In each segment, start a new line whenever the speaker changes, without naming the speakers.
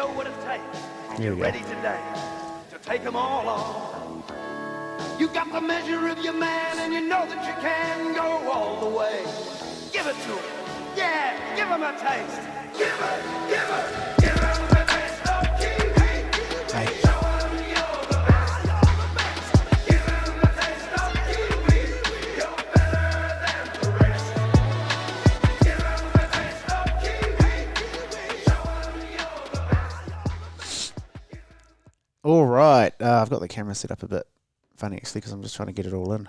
know what it takes.
Here
You're
we go.
ready today to take them all on. You got the measure of your man, and you know that you can go all the way. Give it to him. Yeah, give him a taste. Give it the taste of Kiwi.
Hey.
Show him you're the best. Give him the taste of Kiwi. You're better than the rest. Give him the taste of Kiwi. Show him you're the best.
All right. I've got the camera set up a bit funny, actually, because I'm just trying to get it all in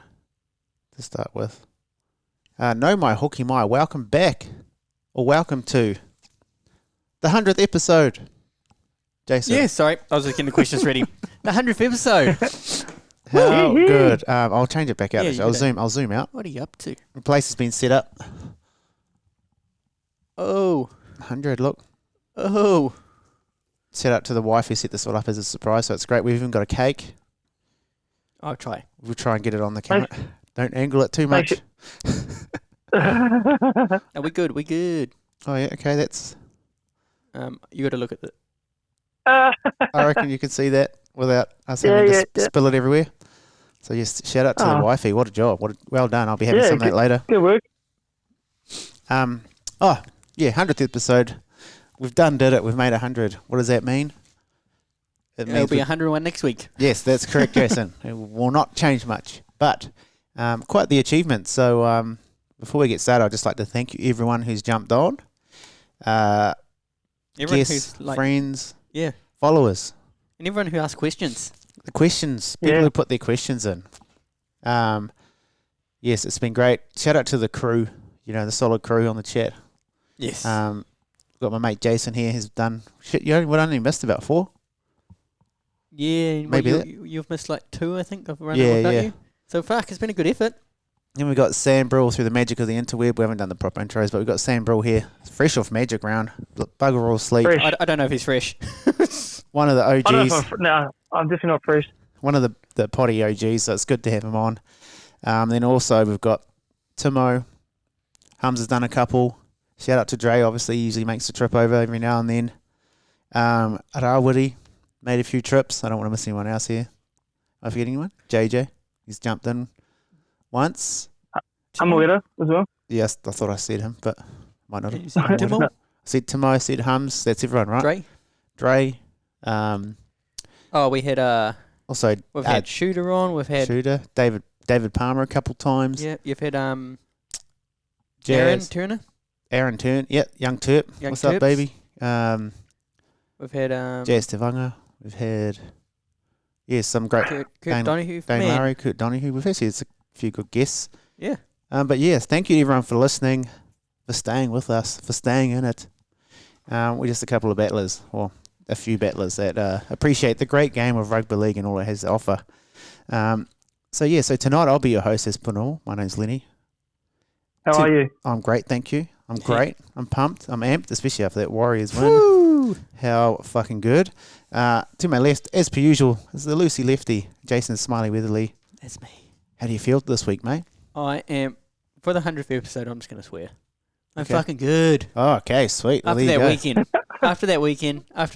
to start with. No, my hooky my, welcome back, or welcome to the 100th episode. Jason.
Yeah, sorry. I was getting the questions ready. The 100th episode.
How good. I'll change it back out.
Yeah,
actually. I'll zoom out.
What are you up to?
The place has been set up.
Oh.
100, look.
Oh.
Set up to the wife who set this all up as a surprise, so it's great. We've even got a cake.
I'll try.
We'll try and get it on the camera. Don't angle it too much.
Are we good? We good.
Oh, yeah, okay, that's...
You got to look at it.
I reckon you can see that without us having to spill it everywhere. So, yes, shout out to the wifey. What a job. Well done. I'll be having some of that later.
Good work.
100th episode. We've did it. We've made 100. What does that mean?
It'll be 101 next week.
Yes, that's correct, Jason. It will not change much, but quite the achievement. So before we get started, I'd just like to thank you, everyone who's jumped on.
Everyone
Guests,
who's
friends,
yeah,
followers.
and everyone who asks questions.
The questions, people who put their questions in. Yes, it's been great. Shout out to the crew, the solid crew on the chat.
Yes.
Got my mate Jason here, who's done shit. You only missed about 4.
Yeah,
maybe
you've missed like 2, I think, of running without you. So fuck, it's been a good effort.
Then we got Sam Brill through the magic of the interweb. We haven't done the proper intros, but we've got Sam Brill here, fresh off Magic Round, bugger all sleep.
I don't know if he's fresh.
One of the OGs.
No, I'm definitely not fresh.
One of the potty OGs, so it's good to have him on. Then also we've got Timo. Hums has done a couple. Shout out to Dre, obviously, he usually makes a trip over every now and then. Arawiri made a few trips. I don't want to miss anyone else here. Am I forgetting anyone? JJ, he's jumped in once.
I'm aware as well.
Yes, I thought I said him, but might not have.
Timo?
I said Timo, I said Hums. That's everyone, right?
Dre? We had
also
we've had Shooter on. We've had
Shooter, David Palmer a couple times.
Yeah, you've had Aaron
Jazz.
Turner.
Aaron Turn, Young Terp. What's up, baby?
We've had
Jazz Tavanga. We've had some great
Kurt Donahue.
Dane Lowry, Kurt Donahue. We've actually had a few good guests.
Yeah.
But yes, thank you everyone for listening, for staying with us, for staying in it. We're just a couple of battlers, or a few battlers that appreciate the great game of rugby league and all it has to offer. So tonight I'll be your host as per normal. My name's Lennie.
How are you?
I'm great, thank you. I'm great. I'm pumped. I'm amped, especially after that Warriors win.
Woo!
How fucking good. To my left, as per usual, is the Lucy Lefty, Jason Smiley Weatherly.
That's me.
How do you feel this week, mate?
I am, for the 100th episode, I'm just going to swear. I'm
Okay.
fucking good.
Oh, okay, sweet. Well,
After
there
that
you
weekend. After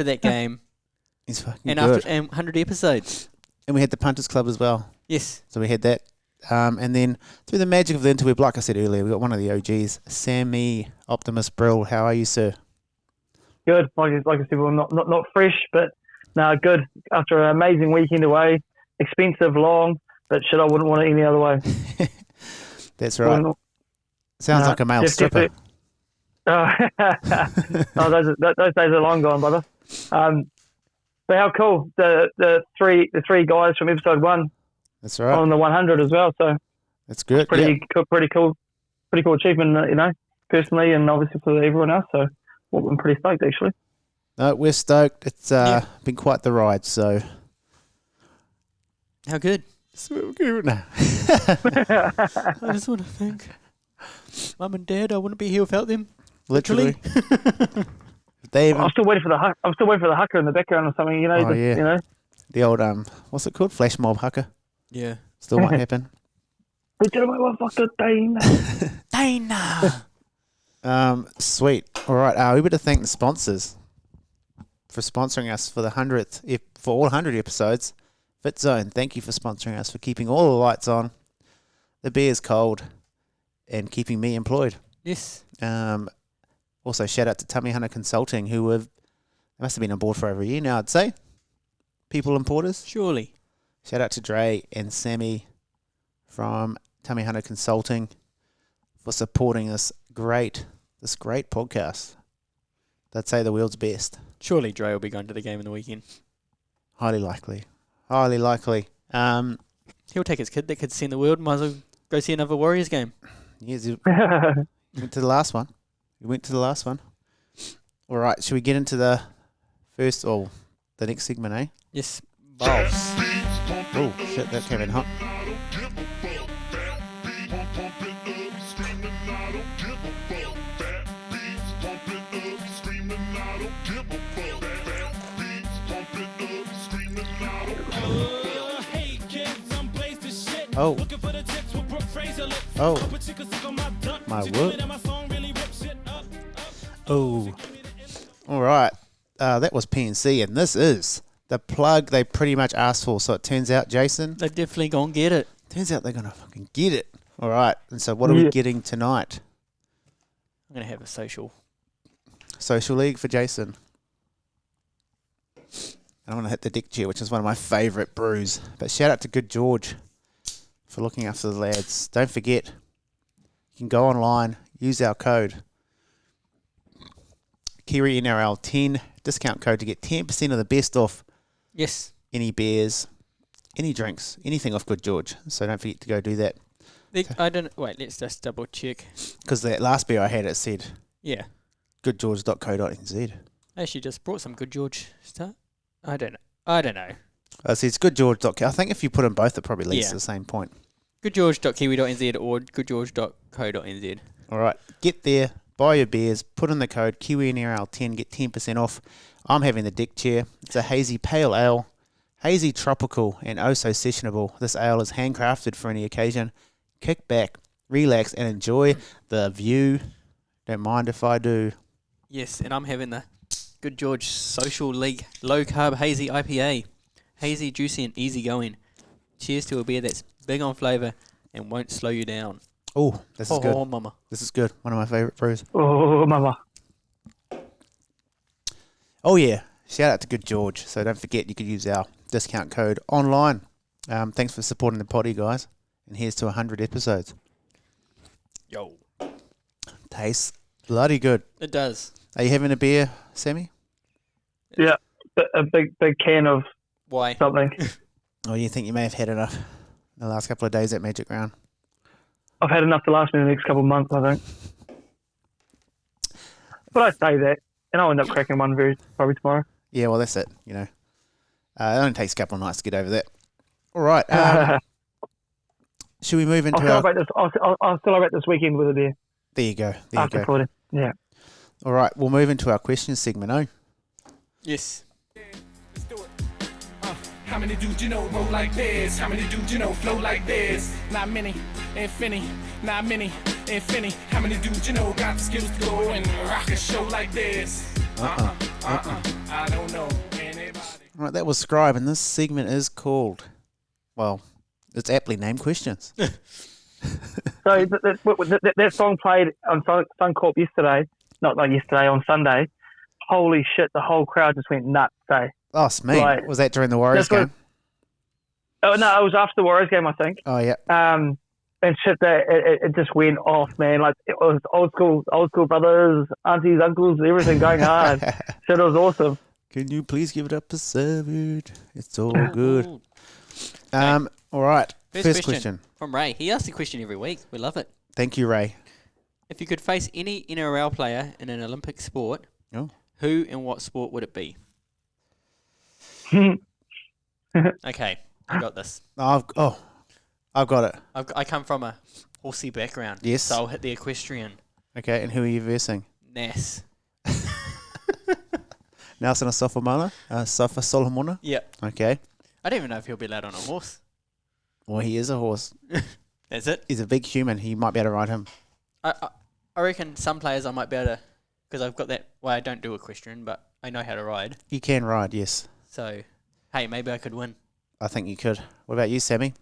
that game.
He's fucking
And
good.
after 100 episodes.
And we had the Punters Club as well.
Yes.
So we had that. And then through the magic of the interweb, like I said earlier, we got one of the OGs, Sammy Optimus Brill. How are you, sir?
Good. Like I said, well, not fresh, but no, good. After an amazing weekend away, expensive, long, but shit, I wouldn't want it any other way.
That's right. Sounds like a male stripper.
Those days are long gone, brother. But how cool the three guys from episode 1.
That's right.
On the 100 as well. So
that's good.
Pretty cool achievement. Personally, and obviously for everyone else. So I'm pretty stoked actually.
No, we're stoked. It's been quite the ride. So
how good?
So good. No.
I just want to thank Mum and Dad. I wouldn't be here without them.
Literally.
I'm still waiting for the haka in the background or something. You know.
The old what's it called? Flash mob haka.
Yeah.
Still might happen.
We did it, motherfucker,
Dana.
Sweet. All right. We better thank the sponsors. for sponsoring us for the 100th, for all 100 episodes. Fit Zone, thank you for sponsoring us, for keeping all the lights on, the beer's cold, and keeping me employed.
Yes.
Also, shout out to Tummy Hunter Consulting, who must have been on board for over a year now, I'd say. People and porters.
Surely.
Shout out to Dre and Sammy from Tummy Hunter Consulting for supporting this great podcast. They'd say the world's best.
Surely Dre will be going to the game in the weekend.
Highly likely. Highly likely.
He'll take his kid. That kid's seen the world. Might as well go see another Warriors game.
Yes, he went to the last one. All right, should we get into the next segment, eh?
Yes. Balls.
Oh, shit, that came in hot. Oh. Oh. My word. Oh. All right. That was PNC, and this is the plug they pretty much asked for. So it turns out, Jason,
They're definitely going to get it.
turns out they're going to fucking get it. All right. And so what are we getting tonight?
I'm going to have a social.
Social League for Jason. And I'm going to hit the deck chair, which is one of my favourite brews. But shout out to Good George for looking after the lads. Don't forget, you can go online, use our code, Kiwi NRL 10 discount code to get 10% of the best off
Yes.
any beers, any drinks, anything off Good George. So don't forget to go do that.
Wait, let's just double check.
Because that last beer I had, it said
Yeah.
goodgeorge.co.nz.
I actually just brought some Good George stuff. I don't know.
It says goodgeorge.co. I think if you put them both, it probably leads
Yeah.
to the same point.
goodgeorge.kiwi.nz or goodgeorge.co.nz.
All right, get there, buy your beers, put in the code Kiwi NRL 10, get 10% off. I'm having the deck chair. It's a hazy pale ale, hazy tropical, and oh so sessionable. This ale is handcrafted for any occasion. Kick back, relax, and enjoy the view. Don't mind if I do.
Yes, and I'm having the Good George Social League Low Carb Hazy IPA. Hazy, juicy, and easy going. Cheers to a beer that's big on flavour and won't slow you down.
Oh, this is good.
Oh, mama.
This is good. One of my favourite brews.
Oh, mama.
Oh, yeah. Shout out to Good George. So don't forget, you could use our discount code online. Thanks for supporting the potty, guys. And here's to 100 episodes.
Yo.
Tastes bloody good.
It does.
Are you having a beer, Sammy?
Yeah, a big can of
Why?
something.
Oh, you think you may have had enough in the last couple of days at Magic Round?
I've had enough to last me the next couple of months, I think. But I say that, and I'll end up cracking one probably tomorrow.
Yeah, well, that's it, you know. It only takes a couple of nights to get over that. All right. Should we move into
I'll celebrate this weekend with a beer.
There you go. There you
After
go.
footy. Yeah.
All right, we'll move into our question segment, oh?
Yes.
Let's do it. How many dudes you know roll like this? How many dudes you know flow like this? Not many, infinity. Not many, infinity. How many dudes you know got the skills to go and rock a show like this? I don't know anybody.
All right, that was Scribe, and this segment is called, well, it's aptly named Questions.
So that song played on Suncorp yesterday. Not yesterday, on Sunday. Holy shit, the whole crowd just went nuts, eh?
Oh, Smee.
Right.
Was that during the Warriors
That's
game?
Oh, no, it was after the Warriors game, I think.
Oh, yeah.
And shit, it just went off, man. Like, it was old school brothers, aunties, uncles, everything going hard. Shit, it was awesome.
Can you please give it up to Savage? It's all good.
Ooh.
All right.
First
question.
from Ray. He asks a question every week. We love it.
Thank you, Ray.
If you could face any NRL player in an Olympic sport,
Oh.
who and what sport would it be? Okay, I got this.
I've got it.
I come from a horsey background.
Yes.
So I'll hit the equestrian.
Okay, and who are you versing?
Nas.
Nelson Asofamala? Safa Solomona?
Yep.
Okay.
I don't even know if he'll be allowed on a horse.
Well, he is a horse.
That's it.
He's a big human. He might be able to ride him.
I reckon some players I might be able to, because I've got that, well, I don't do equestrian, but I know how to ride.
You can ride, yes.
So, hey, maybe I could win.
I think you could. What about you, Sammy?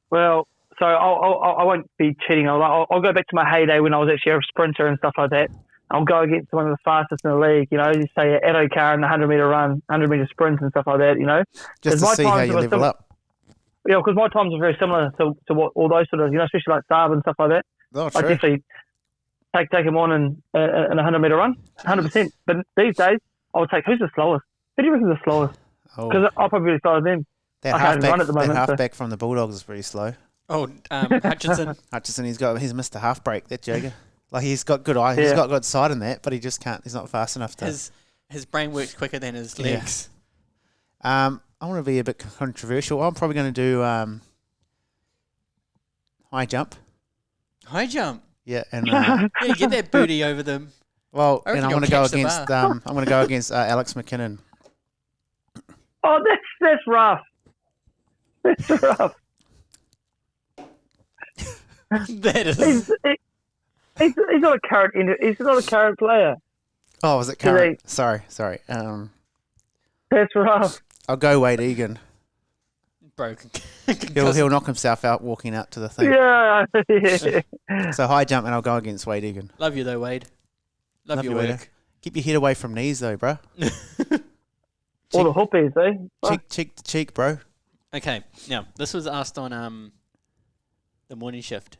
Well, so I won't be cheating. I'll go back to my heyday when I was actually a sprinter and stuff like that. I'll go against one of the fastest in the league. You know, you say Edo Car in the 100-meter run, 100-meter sprints and stuff like that. You know,
Just to see how you level up.
Yeah, because my times are very similar to what all those sort of, you know, especially like Saab and stuff like that.
Oh,
I
true.
definitely take him on in a 100-meter run, 100%. But these days, I'll take who's the slowest. Who do you reckon is the slowest? Because I'll probably be slower than them.
That
I can't run at the moment, so-
halfback from the Bulldogs is pretty slow.
Oh, Hutchinson.
Hutchinson, he's missed a half break, that Jager. Like, he's got good eye. He's got good sight in that, but he just can't. He's not fast enough to.
His brain works quicker than his legs.
I want to be a bit controversial. I'm probably going to do high jump.
High jump.
Yeah, and
Yeah, get that booty over them.
well,
I reckon
and I'm
you'll
going to go
catch the
against.
bar.
I'm going to go against Alex McKinnon.
Oh, that's rough. That's rough.
That is.
He's not a current. He's not a current player.
Oh, was it current? Sorry.
That's rough.
I'll go Wade Egan.
Broken.
He'll knock himself out walking out to the thing.
Yeah.
So high jump, and I'll go against Wade Egan.
Love you though, Wade. Love your
Wade.
work.
Keep your head away from knees, though, bro.
All the hoopies, eh?
Cheek to cheek, bro.
Okay, now this was asked on the morning shift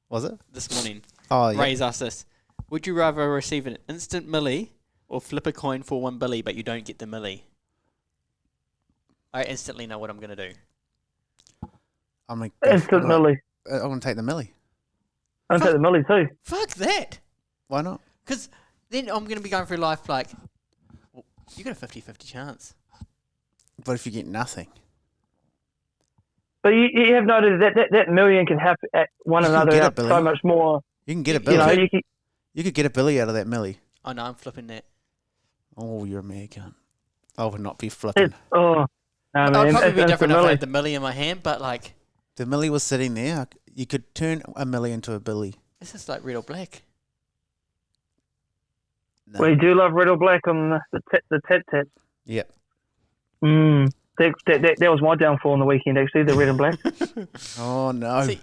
Was it?
this morning.
Oh, yeah.
Ray's asked this: would you rather receive an instant milli or flip a coin for $1 billy, but you don't get the milli? I instantly know what I'm gonna do.
I'm like
Instant milli.
I'm gonna take the milli.
I'll take the milli too.
Fuck that!
Why not?
Because then I'm gonna be going through life like, well, you got a 50-50 chance.
But if you get nothing,
But you have noted that million can happen at one
You can
another
get
out
it, Billy.
so much more.
you can get a
You
billy.
know,
You could get a billy out of that milli.
Oh no, I'm flipping that.
Oh, you're a mad cunt. I would not be flipping.
no,
I'd
man,
probably
it's
be different if I
milli.
had the milli in my hand, but like,
The milli was sitting there. You could turn a milli into a billy.
this is like red or black.
No.
We do love red or black on the tat.
Yep.
That was my downfall on the weekend, actually, the red and black.
Oh no.
See,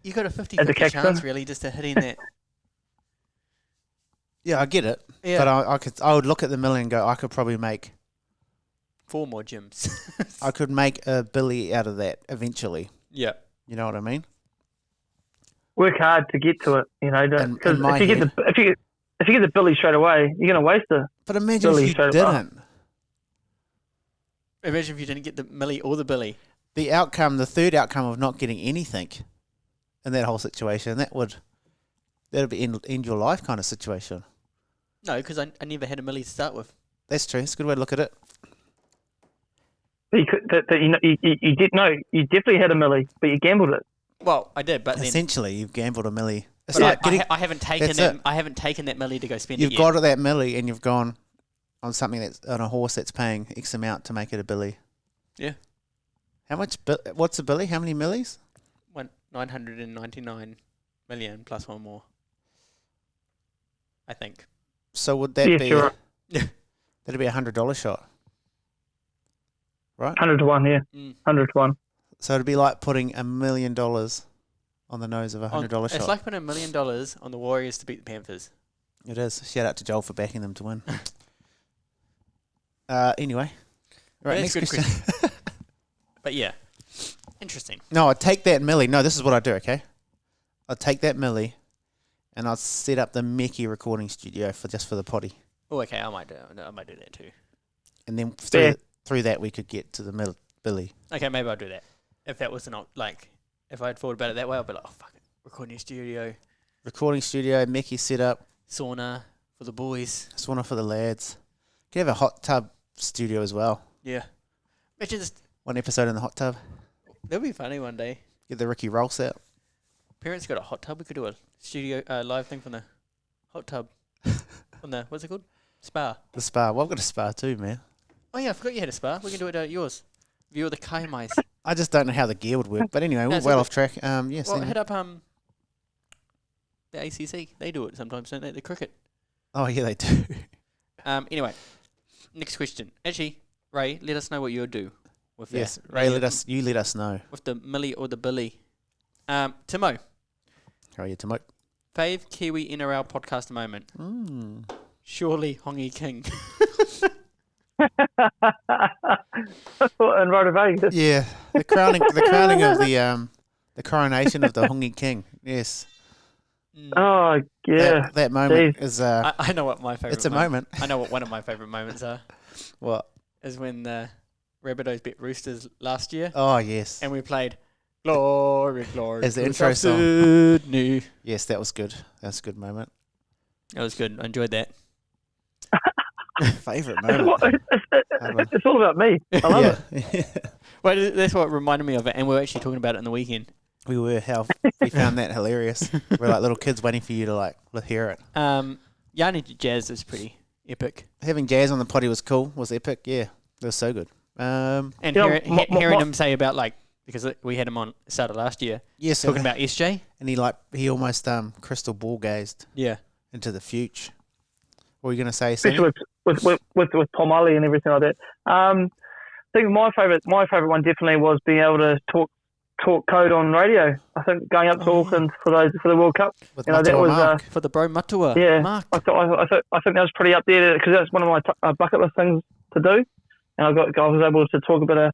you got a
At the
50-50 chance
Caxton?
really just to hit in that.
Yeah, I get it.
Yeah.
But I would look at the milli and go, I could probably make
4 more gyms.
I could make a billy out of that eventually.
Yeah.
You know what I mean?
Work hard to get to it, you know.
In
Because
my
if you get the billy straight away, you're going to waste it.
But imagine
Billy
if you
straight
didn't.
Imagine if you didn't get the milli or the billy.
The third outcome of not getting anything in that whole situation, that'd be end your life kind of situation.
No, because I never had a milli to start with.
That's true. It's a good way to look at it.
But you did know you definitely had a milli, but you gambled it.
Well, I did, but then
Essentially, you've gambled a milli. It's
but
like getting,
I haven't taken
that's
that.
it.
I haven't taken that milli to go spend
you've
it
got
yet.
that milli and you've gone on something that's on a horse that's paying X amount to make it a billy.
Yeah.
How much? What's a billy? How many millis?
999 million plus one more. I think.
So would that
Yeah,
be?
sure.
That'd be $100 shot, right?
100 to 1, yeah.
Mm.
100 to 1.
So it'd be like putting $1 million on the nose of a $100 shot.
It's like putting $1 million on the Warriors to beat the Panthers.
It is. Shout out to Joel for backing them to win. Anyway, right.
That's
Next
a good
question.
But yeah, interesting.
No, I'd take that milli. No, this is what I do. Okay, I'd take that milli, and I'd set up the Meki recording studio for the potty,
Oh, okay. I might do that too.
and then
Fair.
through that we could get to the billy.
Okay, maybe I'll do that. If that was not like, if I'd thought about it that way, I'd be like, oh fuck it, recording studio,
Recording studio, Meki set up,
sauna for the boys.
sauna for the lads. Could have a hot tub studio as well.
Yeah. Imagine just
One episode in the hot tub.
that'll be funny one day.
Get the Ricky Roll set.
Parents got a hot tub. We could do a studio live thing from the hot tub. On the what's it called? Spa.
The spa. Well, I've got a spa too, man.
Oh yeah, I forgot you had a spa. We can do it at yours. View of the Kaimais.
I just don't know how the gear would work. But anyway,
No,
we're
it's
well
all
off track. Yes.
Well, hit up the ACC. They do it sometimes, don't they? The cricket.
Oh yeah, they do.
Anyway, Next question. Actually, Ray, let us know what you'll do with that.
Yes, Ray, let us know.
With the Millie or the Billy. Timo,
How are you, Timo?
fave Kiwi NRL podcast moment. Surely Hongi King.
And Rotor Vegas.
Yeah, the crowning of the coronation of the Hongi King. Yes.
Oh, yeah.
That moment
Jeez.
is
I know what my favourite
it's a moment.
I know what one of my favourite moments are.
What?
Is when the Rabbitohs beat Roosters last year.
Oh yes.
And we played Glory, Glory.
As the
to
intro song.
Sydney.
Yes, that was good. That's a good moment.
That was good. I enjoyed that.
Favorite moment.
It's all about me. I love it.
Well, that's what reminded me of it, and we were actually talking about it on the weekend.
We were. We found that hilarious. We're like little kids waiting for you to like hear it.
Yanni Jazz is pretty epic.
Having Jazz on the potty was cool. Was epic. Yeah, it was so good.
And
You know,
hearing him say about like, because we had him on started last year,
Yes,
talking about SJ.
and he almost crystal ball gazed
Yeah.
into the future. What were you gonna say, Sammy?
Especially with Tom Ali and everything like that. I think my favourite one definitely was being able to talk code on radio. I think going up to Auckland for the World Cup.
With
That
Matua
was
Mark.
For the Bro Matua.
yeah.
Mark.
I think that was pretty up there because that's one of my bucket list things to do. And I was able to talk a bit of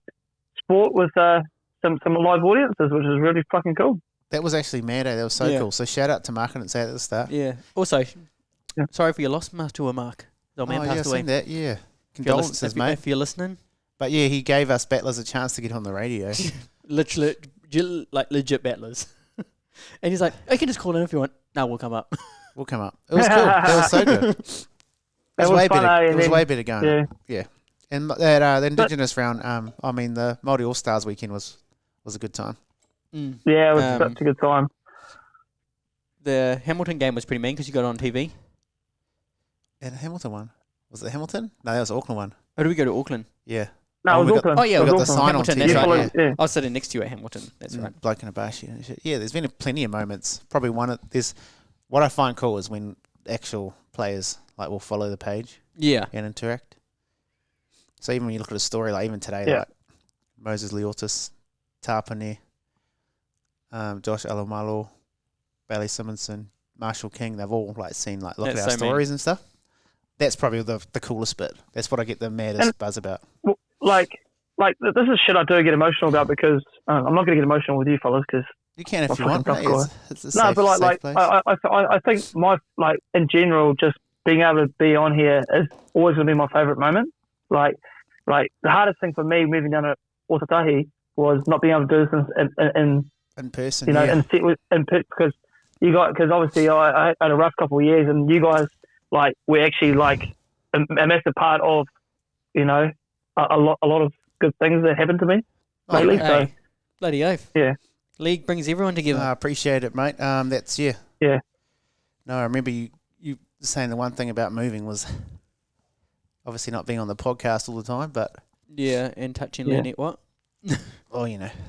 sport with some live audiences, which is really fucking cool.
That was actually mad. That was so
Yeah.
cool. So shout out to Mark. I didn't say it at the start.
Yeah. Also, sorry for your loss, Matua Mark. The old man
Oh yeah,
passed
I've
away.
seen that. Yeah,
If you're
condolences, mate.
If you're listening,
But yeah, he gave us battlers a chance to get on the radio.
literally, like legit battlers. And he's like, I can just call in if you want. No, we'll come up.
We'll come up. It was cool. That was so good. It was way
fun,
better.
eh?
It was
And
way
then-
better going.
Yeah.
And that the Indigenous round, the Māori All Stars weekend was a good time.
Yeah, it was such a good time.
The Hamilton game was pretty mean because you got it on TV.
And the Hamilton one. Was it Hamilton? No, that was the Auckland one.
Or did we go to Auckland?
Yeah.
No, it
we
was
got-
Auckland.
Oh, yeah,
we
It
got
was
the
Auckland.
sign on
Hamilton,
TV.
that's right.
Yeah.
I was sitting next to you at Hamilton. That's right.
Bloke in a bashi and shit. Yeah, there's been plenty of moments. Probably what I find cool is when actual players will follow the page
Yeah.
and interact. So even when you look at a story, like even today,
Yeah.
like Moses Leotis, Tapane, Josh Alomalo, Bailey Simonson, Marshall King, they've all seen look
That's
at our
so
stories and stuff. That's probably the coolest bit. That's what I get the maddest buzz about.
Well, like this is shit I do get emotional about because I'm not going to get emotional with you fellas because
You can if
Well,
you want.
fucking
Hey,
tough
it's a
no,
safe,
but
safe place.
I think my in general just being able to be on here is always going to be my favourite moment. Like the hardest thing for me moving down to Otatahi was not being able to do this
in person,
you know,
yeah.
because because obviously I had a rough couple of years and you guys were actually a massive part of a lot of good things that happened to me lately. So
Hey, bloody oath.
Yeah.
League brings everyone together.
I appreciate it, mate. That's
Yeah.
No, I remember you saying the one thing about moving was obviously not being on the podcast all the time, but
Yeah, and touching
Yeah.
Lennie, what?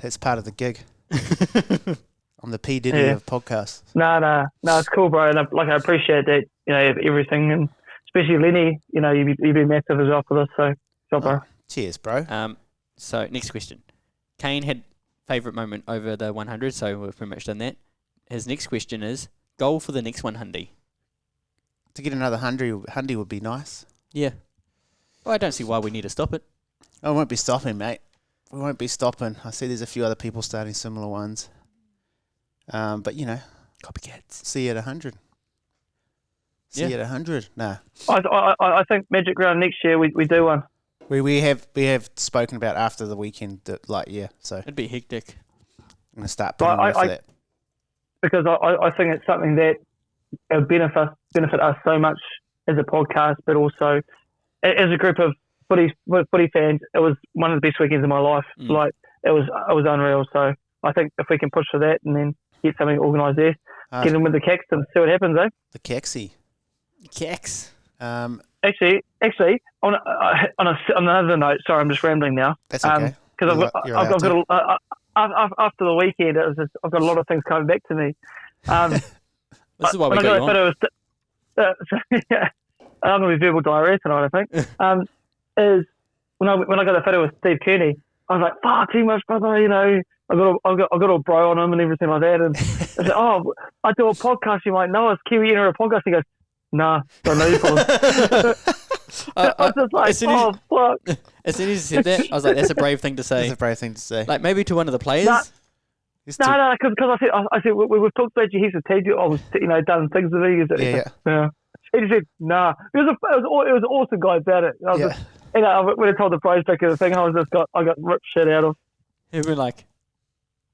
that's part of the gig. I'm the P Diddy of podcasts.
no, it's cool, bro. And I appreciate that, everything, and especially Lennie. You've been massive as well for this. So, job, bro.
Cheers, bro.
So next question. Kane had favourite moment over the 100, so we've pretty much done that. His next question is goal for the next one, Hundy.
To get another Hundy would be nice.
Yeah. Well, I don't see why we need to stop it.
I won't be stopping, mate. We won't be stopping. I see there's a few other people starting similar ones. But
Copycats.
see you at 100. See
Yeah.
you at 100. Nah.
I think Magic Round next year we do one.
We have spoken about after the weekend that so I'm
It'd be hectic.
gonna start putting on for that.
Because I think it's something that will benefit us so much as a podcast, but also as a group of footy fans. It was one of the best weekends of my life. It was unreal. So I think if we can push for that and then get something organised there, get in with the Cacks and see what happens, eh?
The Caxi.
Cacks.
Actually, on another note, sorry, I'm just rambling now.
That's okay.
Because
You're
I've
allowed
got after the weekend, I've got a lot of things coming back to me.
This is why we
when I
got you
got a
on.
photo of I'm going to be verbal diarrhea tonight, I think. is when I got the photo with Steve Kearney, I was like, "Far too much, brother." You know, I got a bro on him and everything like that. And I said, "Oh, I do a podcast. You might know us, Kiwi NRL podcast." He goes, "Nah, don't know you." I was just like, fuck.
As soon as you said that, I was like, that's a brave thing to say.
That's a brave thing to say.
Like, maybe to one of the players.
No, because I said we've talked about you. He's a teacher. I was done things with you.
Yeah.
He just said nah. It was an awesome guy about it. I was just, when I told the pros back of the thing, I got ripped shit out of.
He'd be like,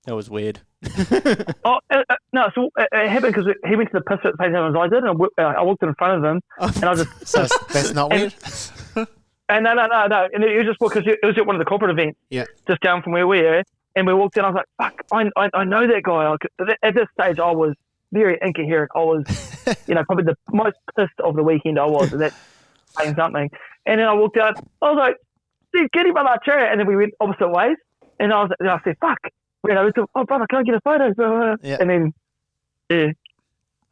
that was weird.
No, so it happened because he went to the piss at the same time as I did, and I walked in front of him, and I was just.
So that's not weird.
And no, and it was just because it was at one of the corporate events, just down from where we were, and we walked in. I was like, "Fuck, I know that guy." At this stage, I was very incoherent. I was, probably the most pissed of the weekend. I was, and that's saying something. And then I walked out. I was like, "Dude, get him on that chair," and then we went opposite ways. And I said, "Fuck." Oh, brother, can I get a photo?
Yeah.
And then, yeah.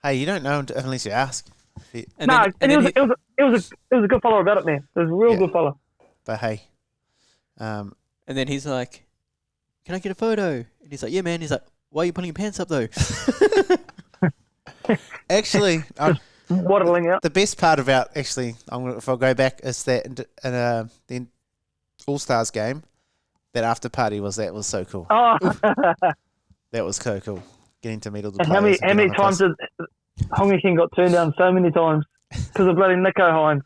Hey, you don't know unless you ask.
It was a good follow about it, man. It was a real good follow.
But hey,
and then he's like, "Can I get a photo?" And he's like, "Yeah, man." He's like, "Why are you pulling your pants up though?"
Actually,
waddling out.
The best part about if I go back, is that in the All Stars game, that after party was so cool.
Oh.
That was so cool. Getting to meet all the
and
players.
How many times did Hongi King got turned down? So many times because of bloody Nico Hines.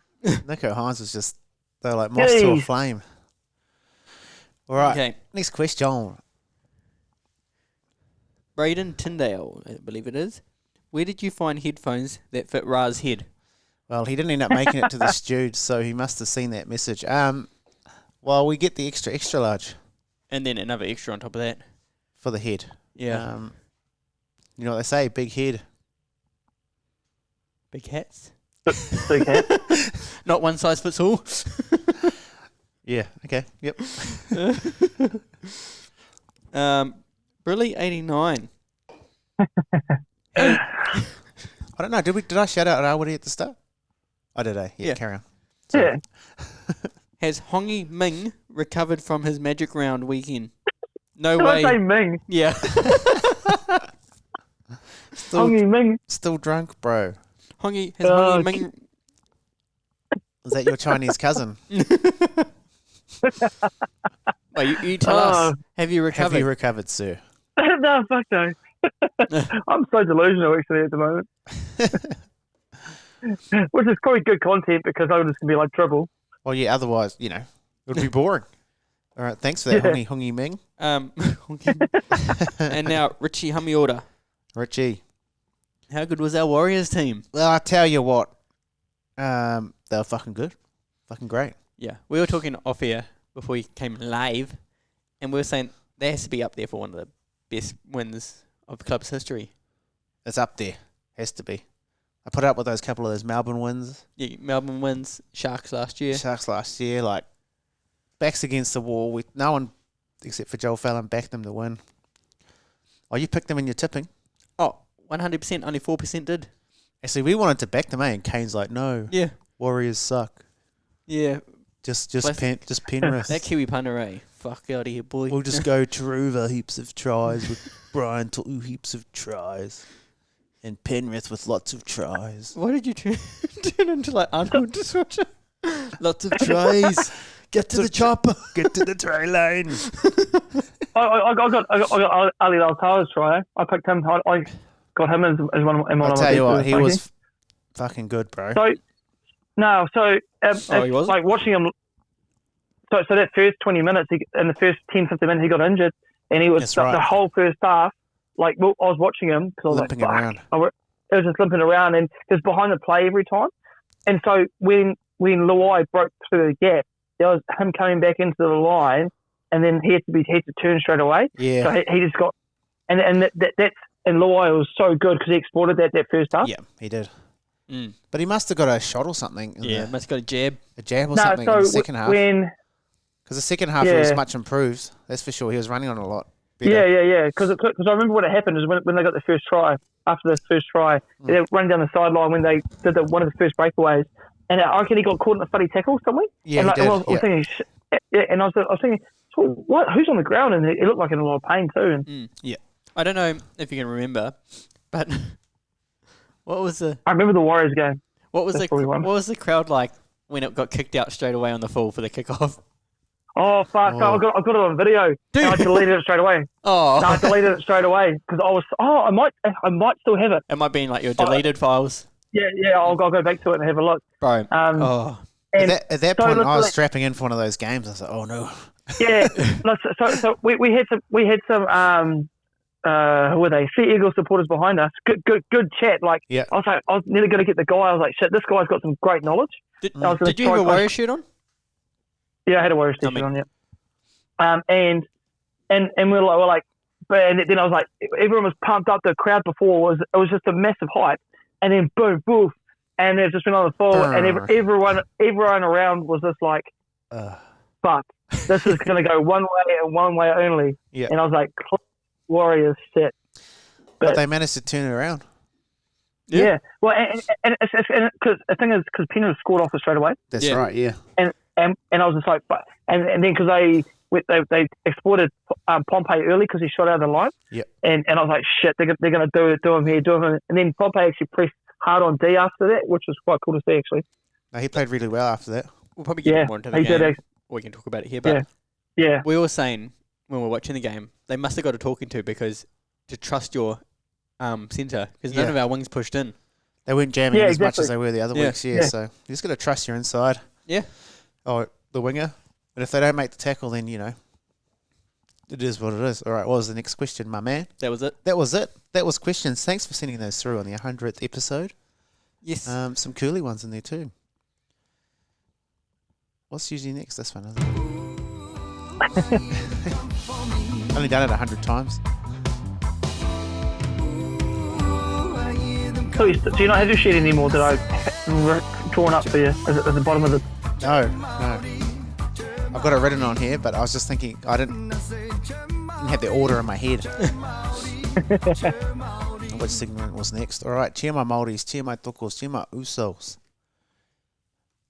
Nico Hines was just, they were like moss to a flame. All right,
Okay.
Next question.
Braden Tyndale, I believe it is. Where did you find headphones that fit Ra's head?
Well, he didn't end up making it to the stewed, so he must have seen that message. Well, we get the extra large.
And then another extra on top of that.
For the head.
Yeah.
You know what they say, big head.
Big hats?
Big hat.
Not one size fits all.
Yeah, okay, yep.
Brilly 89.
I don't know, did I shout out Rawiri at the start? I did, Yeah, carry on.
Yeah.
Has Hongi Ming recovered from his Magic Round weekend? No
Did
way.
I say Ming?
Yeah.
Hongi Ming.
Still drunk, bro.
Hongi Ming.
Is that your Chinese cousin?
Wait, you tell us. Have you recovered?
Have you recovered, sir?
No, fuck no. I'm so delusional actually at the moment. Which is probably good content because I'm just going to be like triple.
Well, yeah, otherwise, it would be boring. All right, thanks for that, Hongi Ming.
And now, Richie Humiorder.
Richie.
How good was our Warriors team?
Well, I tell you what, they were fucking good. Fucking great.
Yeah, we were talking off air before we came live, and we were saying they has to be up there for one of the best wins of the club's history.
It's up there. Has to be. I put up with those couple of those Melbourne wins.
Yeah, Melbourne wins, Sharks last year.
Like, backs against the wall. No one, except for Joel Fallon, backed them to win. Oh, you picked them in your tipping?
Oh, 100%, only 4% did.
Actually, we wanted to back them, and Kane's like, no.
Yeah.
Warriors suck.
Yeah.
Just Penrith.
That Kiwi Punter, fuck out of here, boy.
We'll just go Taruva heaps of tries with Brian To'u heaps of tries. And Penrith with lots of tries.
Why did you turn into like Arnold? Lots of tries. Get to the chopper.
Get to the try line.
I got Ali Altara's try. I picked him. I got him as one of my.
I'll tell you what, he was fucking good, bro.
So
he was
like watching him. So that first 20 minutes, in the first 10, 15 minutes, he got injured, and he was the whole first half. Like, I was watching him because I was
limping
like,
around.
It was just limping around, and he was behind the play every time. And so when Luai broke through the gap, there was him coming back into the line, and then he had to turn straight away.
Yeah.
So he just got, and Luai was so good because he exported that first half.
Yeah, he did. Mm. But he must have got a shot or something.
Must have got a jab.
A jab or something in the second half. Because the second half was much improved. That's for sure. He was running on a lot. Better.
Yeah. Because I remember what had happened is when they got the first try, after the first try, they were running down the sideline when they did one of the first breakaways, and I reckon he got caught in a funny tackle somewhere.
Yeah,
and, like,
he did,
I was thinking, and I was thinking, so what? Who's on the ground? And he looked like in a lot of pain too. And
Yeah. I don't know if you can remember, but what was the
I remember the Warriors game.
what was
That's
the
probably
what
one.
was the crowd like when it got kicked out straight away on the full for the kickoff?
Oh fuck!
Oh.
I got it on video.
Dude.
And I deleted it straight away.
Oh,
No, I deleted it straight away because I was. I might still have it.
it might be in like your deleted files,
Yeah. I'll go back to it and have a look.
bro.
And
At that
so
point, I
literally-
was strapping in for one of those games. I was like, oh no.
Yeah. No, so we had some who were they? Sea Eagles supporters behind us. Good chat. Like
Yeah.
I was nearly going to get the guy. I was like, shit, this guy's got some great knowledge.
Did,
I was gonna
did you have a
try-
Warrior shirt on?
Yeah, I had a Warriors
Tell
t-shirt
me.
on. Yeah. And we're like, but then I was like, everyone was pumped up. The crowd before it was just a massive hype, and then boom, boof, and it just went on the full, and everyone around was just like, fuck, this is going to go one way and one way only.
Yeah.
And I was like, Warriors shit.
But they managed to turn it around.
Yeah. Well, and because the thing is, because Penrith scored off it straight away,
That's
Yeah.
right, yeah.
and I was just like, but and then because they exploited Pompey early because he shot out of the line.
Yep.
And I was like, shit, they're going to do him here, and then Pompey actually pressed hard on D after that, which was quite cool to see actually.
No, he played really well after that.
We'll probably get
Yeah,
more into the
he did.
game. We can talk about it here, but
Yeah.
we were saying when we were watching the game, they must have got a talking to because to trust your centre because none
Yeah.
of our wings pushed in.
They weren't jamming
Yeah,
as much
exactly.
as they were the other
Yeah.
weeks, yeah.
Yeah.
So you just got to trust your inside.
Yeah.
Oh, the winger. But if they don't make the tackle, then, it is what it is. All right, what was the next question, my man?
That was it.
That was it. That was questions. Thanks for sending those through on the 100th episode.
Yes.
Some curly ones in there too. What's usually next? This one, isn't it? Only done it 100 times.
So do you not have your sheet anymore that I drawn up for you at the bottom of the?
No. I've got it written on here, but I was just thinking I didn't have the order in my head. Which segment was next? All right, cheer my Māoris, cheer my tokos, cheer my usos,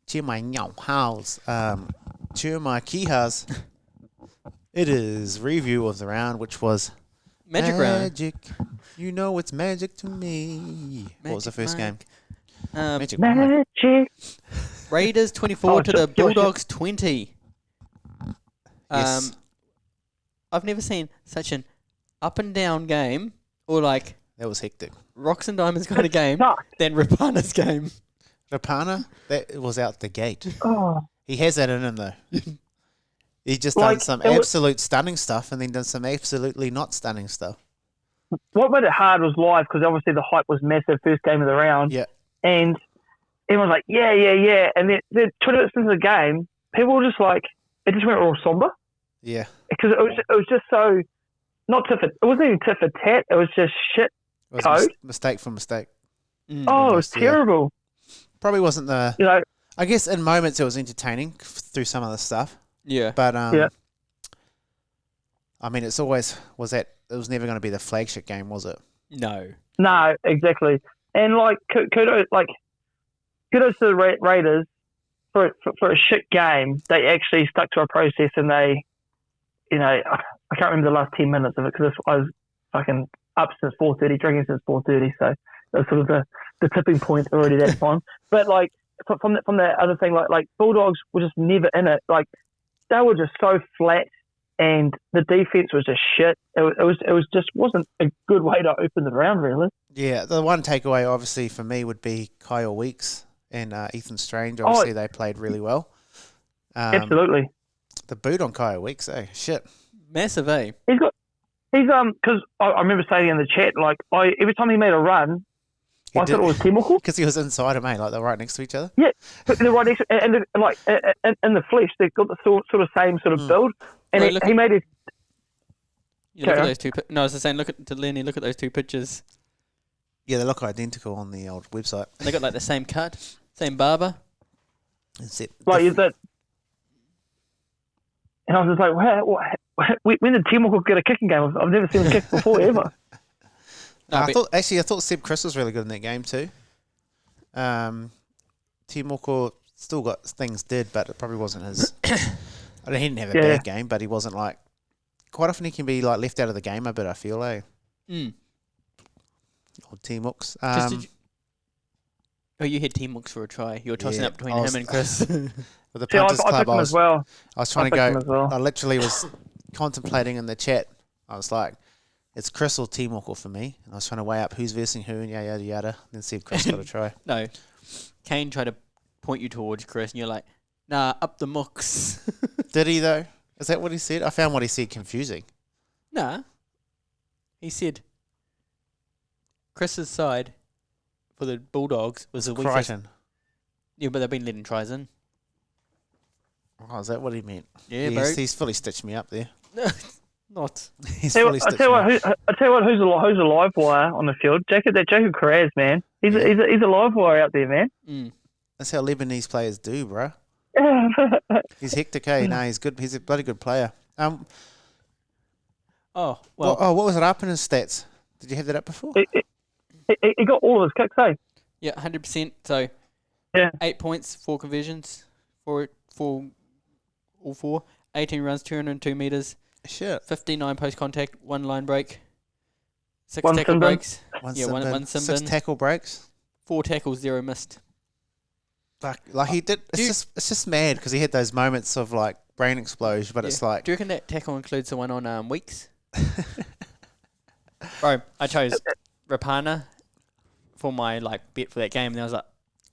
cheer my nyau howls, cheer my kihas. It is review of the round, which was
Magic round.
Magic. You know it's magic to me. What was the first game? Magic.
Magic.
Raiders 24
Oh,
to the
shit.
Bulldogs 20.
Yes.
I've never seen such an up and down game or like
That was hectic.
rocks and diamonds kind of game
Suck.
than Rapana's game.
Rapana, that was out the gate.
Oh.
He has that in him though. He just
Like,
done some
it was-
absolute stunning stuff and then done some absolutely not stunning stuff.
What made it hard was live because obviously the hype was massive first game of the round.
Yeah.
And everyone was like, yeah. And then 20 minutes into the game, people were just like, it just went all somber.
Yeah.
Because it was just so, not tit for, it wasn't even tit for tat, it was just shit.
It was
Code?
mistake for mistake.
Oh, it was
Almost, yeah.
terrible.
Probably wasn't the.
You know,
I guess in moments it was entertaining through some of the stuff,
Yeah.
but
Yeah.
I mean, it's always it was never going to be the flagship game, was it?
No.
no, exactly. And like, kudos to the Raiders for a shit game. They actually stuck to a process and they, I can't remember the last 10 minutes of it because I was fucking up since 4:30, drinking since 4:30. So that's sort of the tipping point already that time. But like from the other thing, like Bulldogs were just never in it. Like they were just so flat, and the defense was just shit. It just wasn't a good way to open the round, really.
Yeah, the one takeaway obviously for me would be Kyle Weeks and Ethan Strange. Obviously, they played really well.
Absolutely.
The boot on Kyle Weeks, shit.
Massive, eh?
He's because I remember saying in the chat, like every time he made a run, I thought it was Timoko.
Because he was inside of me, like they're right next to each other.
Yeah, but they're right next, and in the flesh, they've got the sort of same sort of build, and
Right,
he made it.
You look at
Okay.
those two. No, I was just saying, to Lennie, look at those two pictures.
Yeah, they look identical on the old website.
And they got like the same cut, same barber.
Except
Like is that? And I was just like, when did Timoko get a kicking game? I've never seen him kick before ever.
No,
I
but-
thought Seb Chris was really good in that game too. Timoko still got things did, but it probably wasn't his. I mean, he didn't have a bad game, but he wasn't like. Quite often he can be like left out of the game a bit. I feel Old Timooks.
You had Timooks for a try. You were tossing up between him and Chris.
With the
See, I
Punters Club,
picked him as well.
I was trying to
picked him as
go.
well.
I literally was contemplating in the chat. I was like, it's Chris or Timoko for me. And I was trying to weigh up who's versing who and yada yada. Then see if Chris got a try.
No. Kane tried to point you towards Chris, and you're like, nah, up the mooks.
Did he though? Is that what he said? I found what he said confusing.
Nah. He said Chris's side for the Bulldogs was the weakest.
Crichton.
Yeah, but they've been letting tries in.
Oh, is that what he meant?
Yeah, bro.
He's fully stitched me up there.
Not.
He's
I
fully
tell
stitched
you
me
what,
up.
I tell you what, who's a live wire on the field? Jacob Carraz, man. He's a live wire out there, man.
That's how Lebanese players do, bro. He's hectic, eh? No, he's good. He's a bloody good player.
Oh, well.
what was it up in his stats? Did you have that up before?
He got all of his kicks, eh?
Yeah, 100%. So, 8 points, 4 conversions, for all 4. 18 runs, 202 metres.
Shit.
59 post contact, 1 line break. 6
One
tackle
sin bin.
breaks.
One
one sin
6
bin.
tackle breaks.
4 tackles, 0 missed.
Fuck, like he did. It's just mad because he had those moments of like brain explosion, but it's like.
Do you reckon that tackle includes the one on Weeks? Bro, I chose Rapana for my bet for that game, and I was like,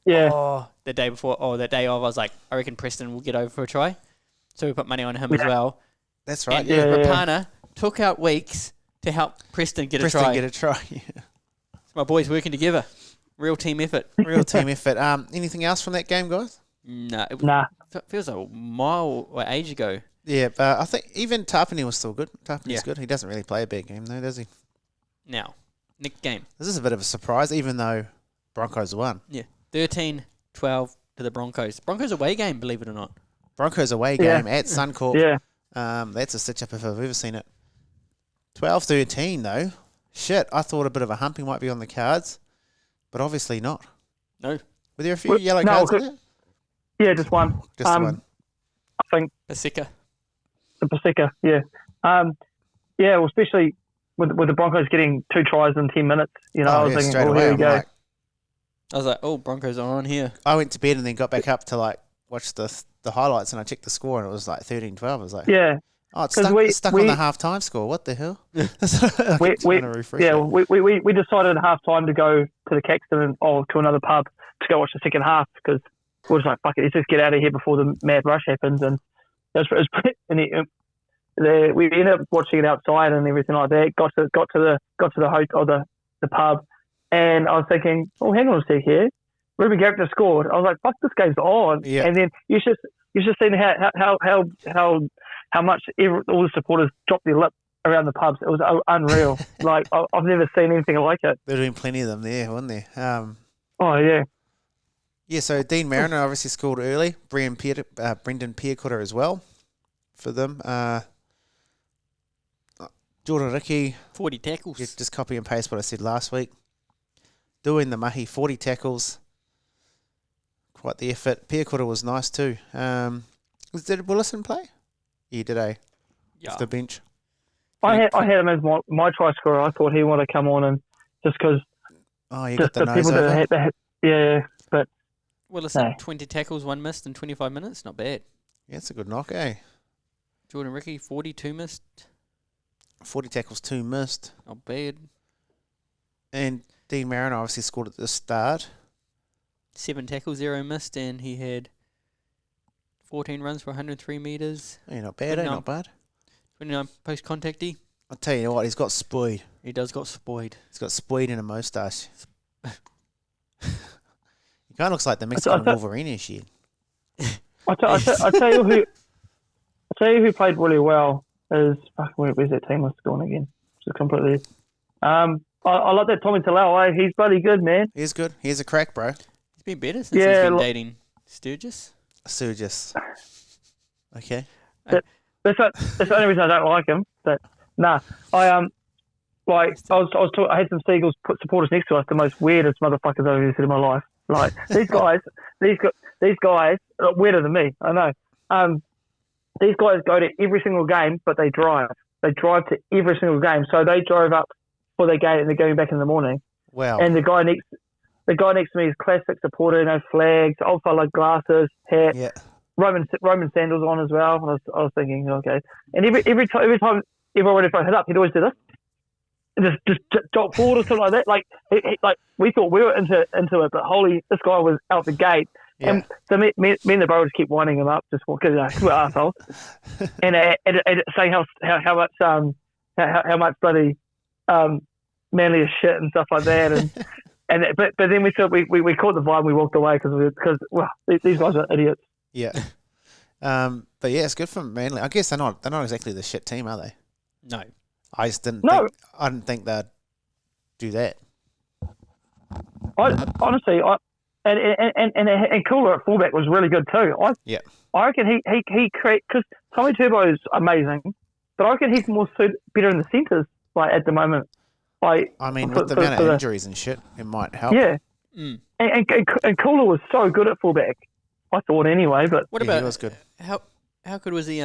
the day of, I was like, I reckon Preston will get over for a try, so we put money on him as well.
That's right.
And Rapana took out Weeks to help Preston get a try. My boys working together. Real team effort.
Real team effort. Anything else from that game, guys?
Nah. It feels like a mile or age ago.
Yeah, but I think even Tapani was still good. Tapani's good. He doesn't really play a bad game, though, does he?
Now, next game.
This is a bit of a surprise, even though Broncos won.
Yeah. 13-12 to the Broncos. Broncos away game, believe it or not.
Broncos away game at Suncorp.
Yeah.
That's a stitch-up if I've ever seen it. 12-13, though. Shit, I thought a bit of a humping might be on the cards, but obviously not.
No.
Were there a few yellow cards in there?
Yeah, just one.
Just the one.
I think
Paseka.
the Paseka, yeah. Well, especially with the Broncos getting 2 tries in 10 minutes, I was thinking,
straight away,
here we go.
I was like, Broncos are on here.
I went to bed and then got back up to watch the highlights, and I checked the score, and it was 13-12. I was like, it's stuck on the half-time score. What the hell?
We decided at half-time to go to the Caxton to another pub to go watch the second half because we were just like, fuck it, let's just get out of here before the mad rush happens. And we ended up watching it outside and everything like that. Got to the hotel, the pub, and I was thinking, hang on a sec here. Ruben Garrick just scored. I was like, fuck, this game's on.
Yeah.
And then you just seen how much all the supporters dropped their lip around the pubs. It was unreal. I've never seen anything like it.
There'd been plenty of them there, wasn't there?
Yeah.
Yeah, so Dean Mariner obviously scored early. Brendan Piercutter as well for them. Jordan Ricky.
40 tackles.
Yeah, just copy and paste what I said last week. Doing the mahi, 40 tackles. Quite the effort. Piercutter was nice too. Did Willison play? Yeah, did I?
Yeah.
Off the bench.
I had him as my try scorer. I thought he wanted to come on and just because.
Oh, you got the nose over.
But
Willison, 20 tackles, 1 missed in 25 minutes. Not bad.
Yeah, it's a good knock, eh?
Jordan Ricky, 42 missed.
40 tackles, 2 missed.
Not bad.
And Dean Mariner obviously scored at the start.
7 tackles, 0 missed, and he had 14 runs for 103 metres.
Yeah, not bad, not bad.
29 post-contacty.
I'll tell you what, he's got speed.
He does got spoiled.
He's got speed and a moustache. He kind of looks like the Mexican Wolverine shit.
I tell you who played really well is where's that team list going again? Just completely. I like that Tommy Talau. He's bloody good, man.
He's good. He's a crack, bro.
He's been better since he's been dating Sturgis.
Okay.
That's the only reason I don't like him. But I had some Seagulls supporters next to us, the most weirdest motherfuckers I've ever seen in my life. Like these guys are weirder than me. I know. These guys go to every single game, but they drive. They drive to every single game. So they drove up for their game and they're going back in the morning.
Wow.
And the guy next to me is classic supporter, flags, old fella glasses, hat,
Yeah.
Roman sandals on as well. I was thinking, okay. And every time everyone would hit up, he'd always do this. Just jump forward or something like that. Like we thought we were into it, but holy, this guy was out the gate.
Yeah.
And so me and the bro just keep winding him up just because we're assholes, and saying how much bloody manly as shit and stuff like that, but then we caught the vibe and we walked away because these guys are idiots.
Yeah. But yeah, it's good for Manly. I guess they're not exactly the shit team, are they?
No.
I just didn't.
No.
I didn't think they'd do that.
Honestly, and Cooler at fullback was really good too. I reckon he create because Tommy Turbo is amazing, but I reckon he's better in the centres at the moment.
I mean, with the amount of injuries and shit, it might help.
Yeah.
Mm.
And Cooler was so good at fullback. I thought anyway, but
What about
he was good.
How good was he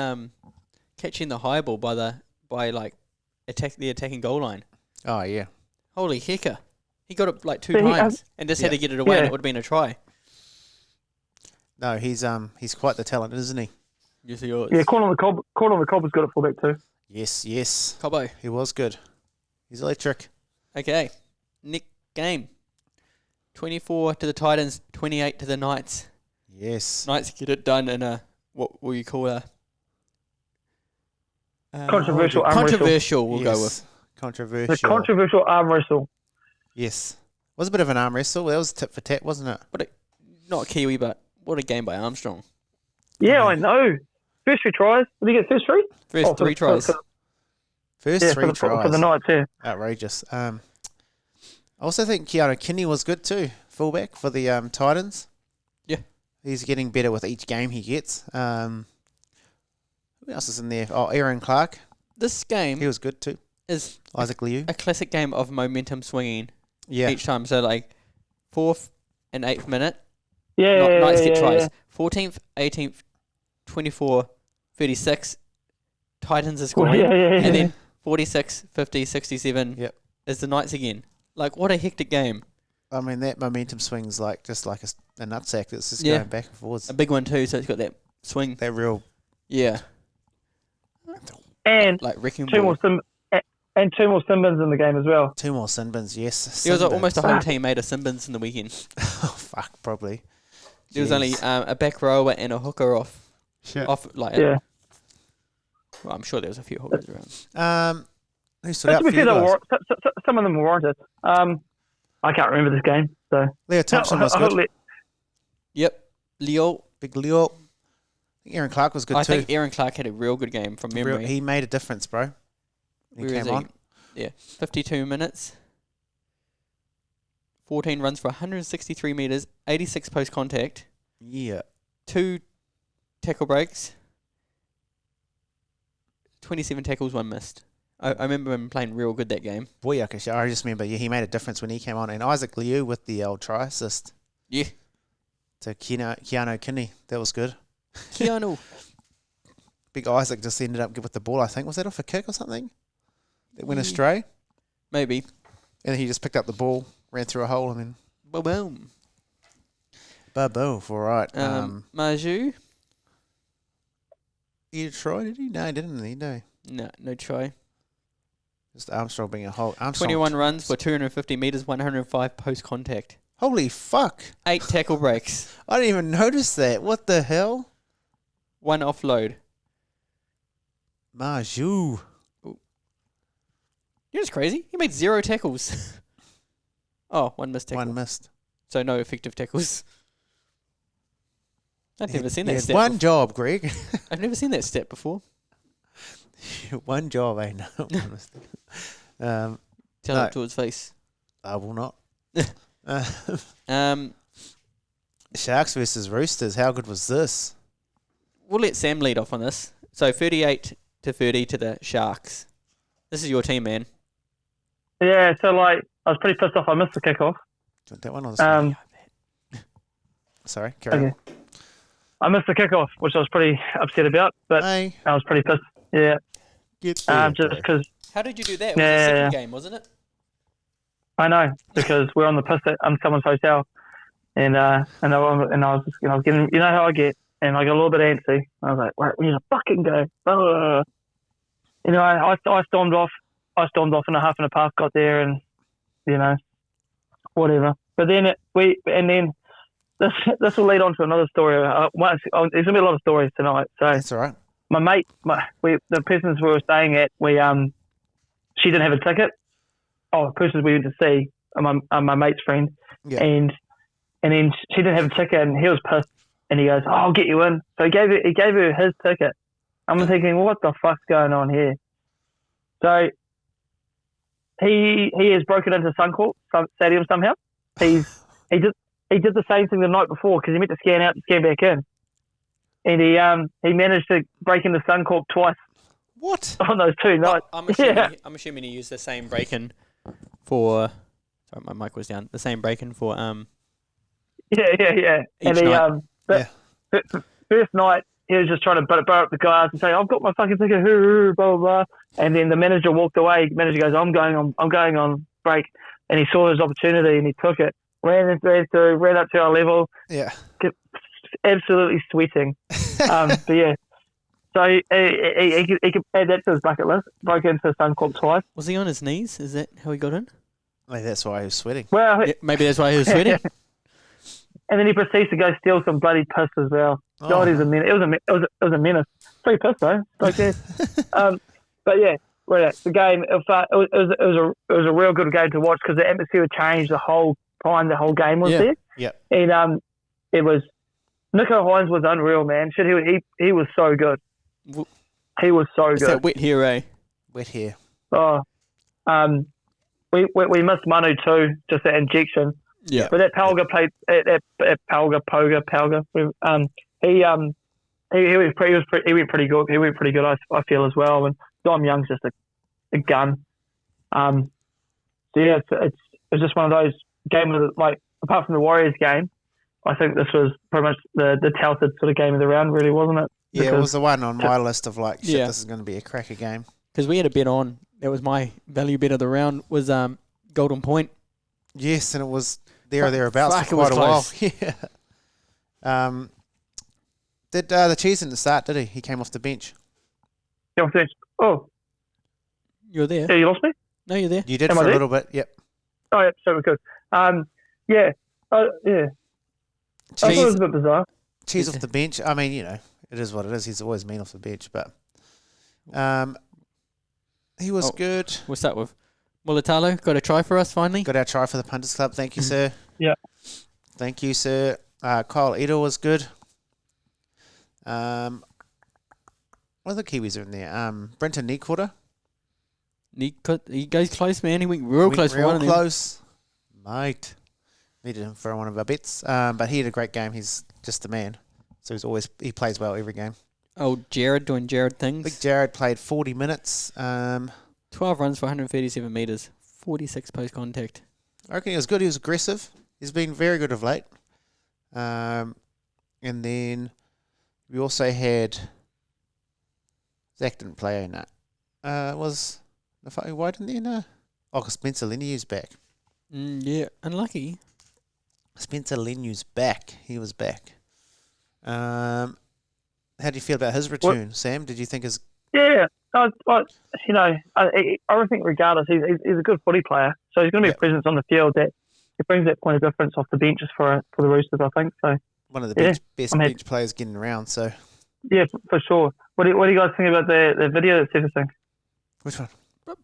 catching the high ball by the attacking goal line?
Oh yeah.
Holy hecker. He got it like two
So he,
times and just had to get it away and it would have been a try.
No, he's quite the talent, isn't he?
Yes, he was.
yeah, Corner on the Cob was good at fullback too.
Yes.
Cobbo.
He was good. He's electric.
Okay. Next game. 24 to the Titans, 28 to the Knights.
Yes.
Knights get it done in a, what will you call a...
Controversial arm wrestle.
Controversial, we'll go with.
Controversial.
The controversial arm wrestle.
Yes. It was a bit of an arm wrestle. That was tit for tat, wasn't it?
Not Kiwi, but what a game by Armstrong.
Yeah, I know. First 3 tries. Did he get first 3?
First 3 tries.
First 3 tries.
For the Knights, yeah.
Outrageous. I also think Keanu Kinney was good too, fullback for the Titans.
Yeah.
He's getting better with each game he gets. Who else is in there? Oh, Aaron Clark.
This game
He was good too.
is
Isaac Liu.
a classic game of momentum swinging
Yeah.
each time. So, 4th and 8th minute,
Yeah,
Knights get
yeah,
tries.
yeah.
14th, 18th, 24, 36, Titans are scoring.
Yeah.
And then 46, 50, 67
Yep.
is the Knights again. What a hectic game.
I mean, that momentum swings just like a nutsack that's just
Yeah.
going back and forwards.
A big one too, so it's got that swing.
That real.
Yeah.
And
Wrecking
two
ball.
more two more Simbins in the game as well.
2 more Sinbins, yes.
There was almost a whole
Ah.
team made of Simbins in the weekend.
Oh, fuck, probably.
There was only
Jeez.
a back rower and a hooker off.
Shit.
Yeah.
Well, I'm sure there was a few hookers around.
Who stood out
To
for
be
you
fair,
guys?
some of them were warranted. I can't remember this game, so.
Leo Thompson was good.
Yep. Leo.
Big Leo. I think Aaron Clark was good
I
too.
think Aaron Clark had a real good game from memory.
He made a difference, bro. He
Where is
came
he?
on.
Yeah. 52 minutes. 14 runs for 163 metres, 86 post contact,
Yeah.
2 tackle breaks, 27 tackles, 1 missed. I remember him playing real good that game.
Boy, I just remember, he made a difference when he came on. And Isaac Liu with the old try assist
Yeah.
to Keanu Kinney. That was good.
Keanu.
Big Isaac just ended up good with the ball, I think. Was that off a kick or something? That went astray?
Maybe.
And then he just picked up the ball, ran through a hole, and then...
Boom.
Ba-boom. All right.
Maju.
He tried, did he? No, he didn't. He? No.
No try.
Just Armstrong being a whole... Armstrong
21 runs for 250 metres, 105 post contact.
Holy fuck.
8 tackle breaks.
I didn't even notice that. What the hell?
1 offload.
Maju.
You know what's crazy? He made 0 tackles. 1 missed tackle.
1 missed.
So no effective tackles. I've never seen
He
that
had
stat.
one job, Greg.
I've never seen that stat before.
One job, eh? No.
Tell
No.
it to his face.
I will not.
Um,
Sharks versus Roosters. How good was this?
we'll let Sam lead off on this. So 38 to 30 to the Sharks. This is your team, man.
Yeah, so I was pretty pissed off I missed the kickoff.
Do you want that one or this one? Sorry, carry on.
I missed the kickoff, which I was pretty upset about, but
Hey,
I was pretty pissed. Yeah,
get there,
just
bro.
because
How did you do that? It was the second game, wasn't it?
I know, because we're on the piss at someone's hotel, and I was getting, you know how I get, and I got a little bit antsy. I was like, right, we need to fucking go. You know, I stormed off. I stormed off in a half and a puff. Got there, and you know, whatever. But then this will lead on to another story. There's gonna be a lot of stories tonight. So
That's all right.
my mate, the persons we were staying at, she didn't have a ticket. Oh, the persons we went to see, my mate's friend,
Yeah.
and then she didn't have a ticket, and he was pissed, and he goes, "Oh, I'll get you in." So he gave her his ticket. I'm thinking, well, what the fuck's going on here? So he has broken into Suncorp Stadium somehow. He did the same thing the night before because he meant to scan out and scan back in, and he managed to break into Suncorp twice.
What?
On those 2 nights.
I'm assuming he used the same break-in for. Sorry, my mic was down. The same break-in for
Yeah. And he
night.
first night he was just trying to bar up the guys and say, "I've got my fucking ticket," blah blah blah. And then the manager walked away. The manager goes, "I'm going on break," and he saw his opportunity and he took it. Ran up to our level.
Yeah.
Absolutely sweating. But yeah. So he could add that to his bucket list. Broke into Suncorp twice.
Was he on his knees? Is that how he got in?
Maybe that's why he was sweating.
Well,
Yeah, maybe that's why he was sweating.
and then he proceeds to go steal some bloody piss as well. God, he's a menace. It was a menace. Pretty piss though. Like that. But yeah, the game. It was a real good game to watch because the atmosphere changed the whole time. The whole game was there.
Yeah.
And it was Nico Hines was unreal, man. Shit, he was so good. He was so
It's
good.
that wet hair, eh?
Wet hair.
Oh, we missed Manu too, just that injection.
Yeah.
But that Palga played at Palga. He went pretty good. He went pretty good. I feel as well. And Dom Young's just a gun. So yeah, it's just one of those games. Like apart from the Warriors game, I think this was pretty much the touted sort of game of the round, really, wasn't it?
Yeah, it was the one on my list of like, shit,
Yeah.
this is going to be a cracker game.
Because we had a bet on. That was my value bet of the round. Was Golden Point.
Yes, and it was there or thereabouts
Fuck,
for
it was
quite a while.
close.
Yeah. Did the Cheese in the start, did he? He came off the bench.
Oh,
You're there.
yeah, you lost me?
No, you're there.
You did
Am
for
I
a
there?
little bit, yep.
Oh, yeah, so we're good. Yeah. Yeah. I thought it was a bit bizarre.
Cheese off the bench. I mean, you know, it is what it is. He's always mean off the bench, but he was good.
We'll start with Mulatalo. Got a try for us finally.
Got our try for the Punters Club. Thank you, sir.
Yeah.
Thank you, sir. Kyle Edo was good. What other Kiwis are in there? Brenton Neatquarter.
He goes close, man. He went real close for one of them.
close. Mate. Needed him for one of our bets. But he had a great game. He's just the man. So he plays well every game.
Old Jared doing Jared
Big
things.
Jared played 40 minutes.
12 runs for 137 metres. 46 post contact.
I reckon he was good. He was aggressive. He's been very good of late. And then we also had Zach didn't play in that. Was why didn't he? No. Oh, 'cause Spencer Lennie's back.
Yeah, unlucky.
Spencer Lennie's back. He was back. How do you feel about his return, Sam? Did you think his...
Yeah. I think regardless, he's a good footy player. So he's going to be a presence on the field that it brings that point of difference off the bench for the Roosters, I think. So
One of the best bench players getting around, so...
Yeah, for sure. What do you guys think about the video that's everything?
Which one?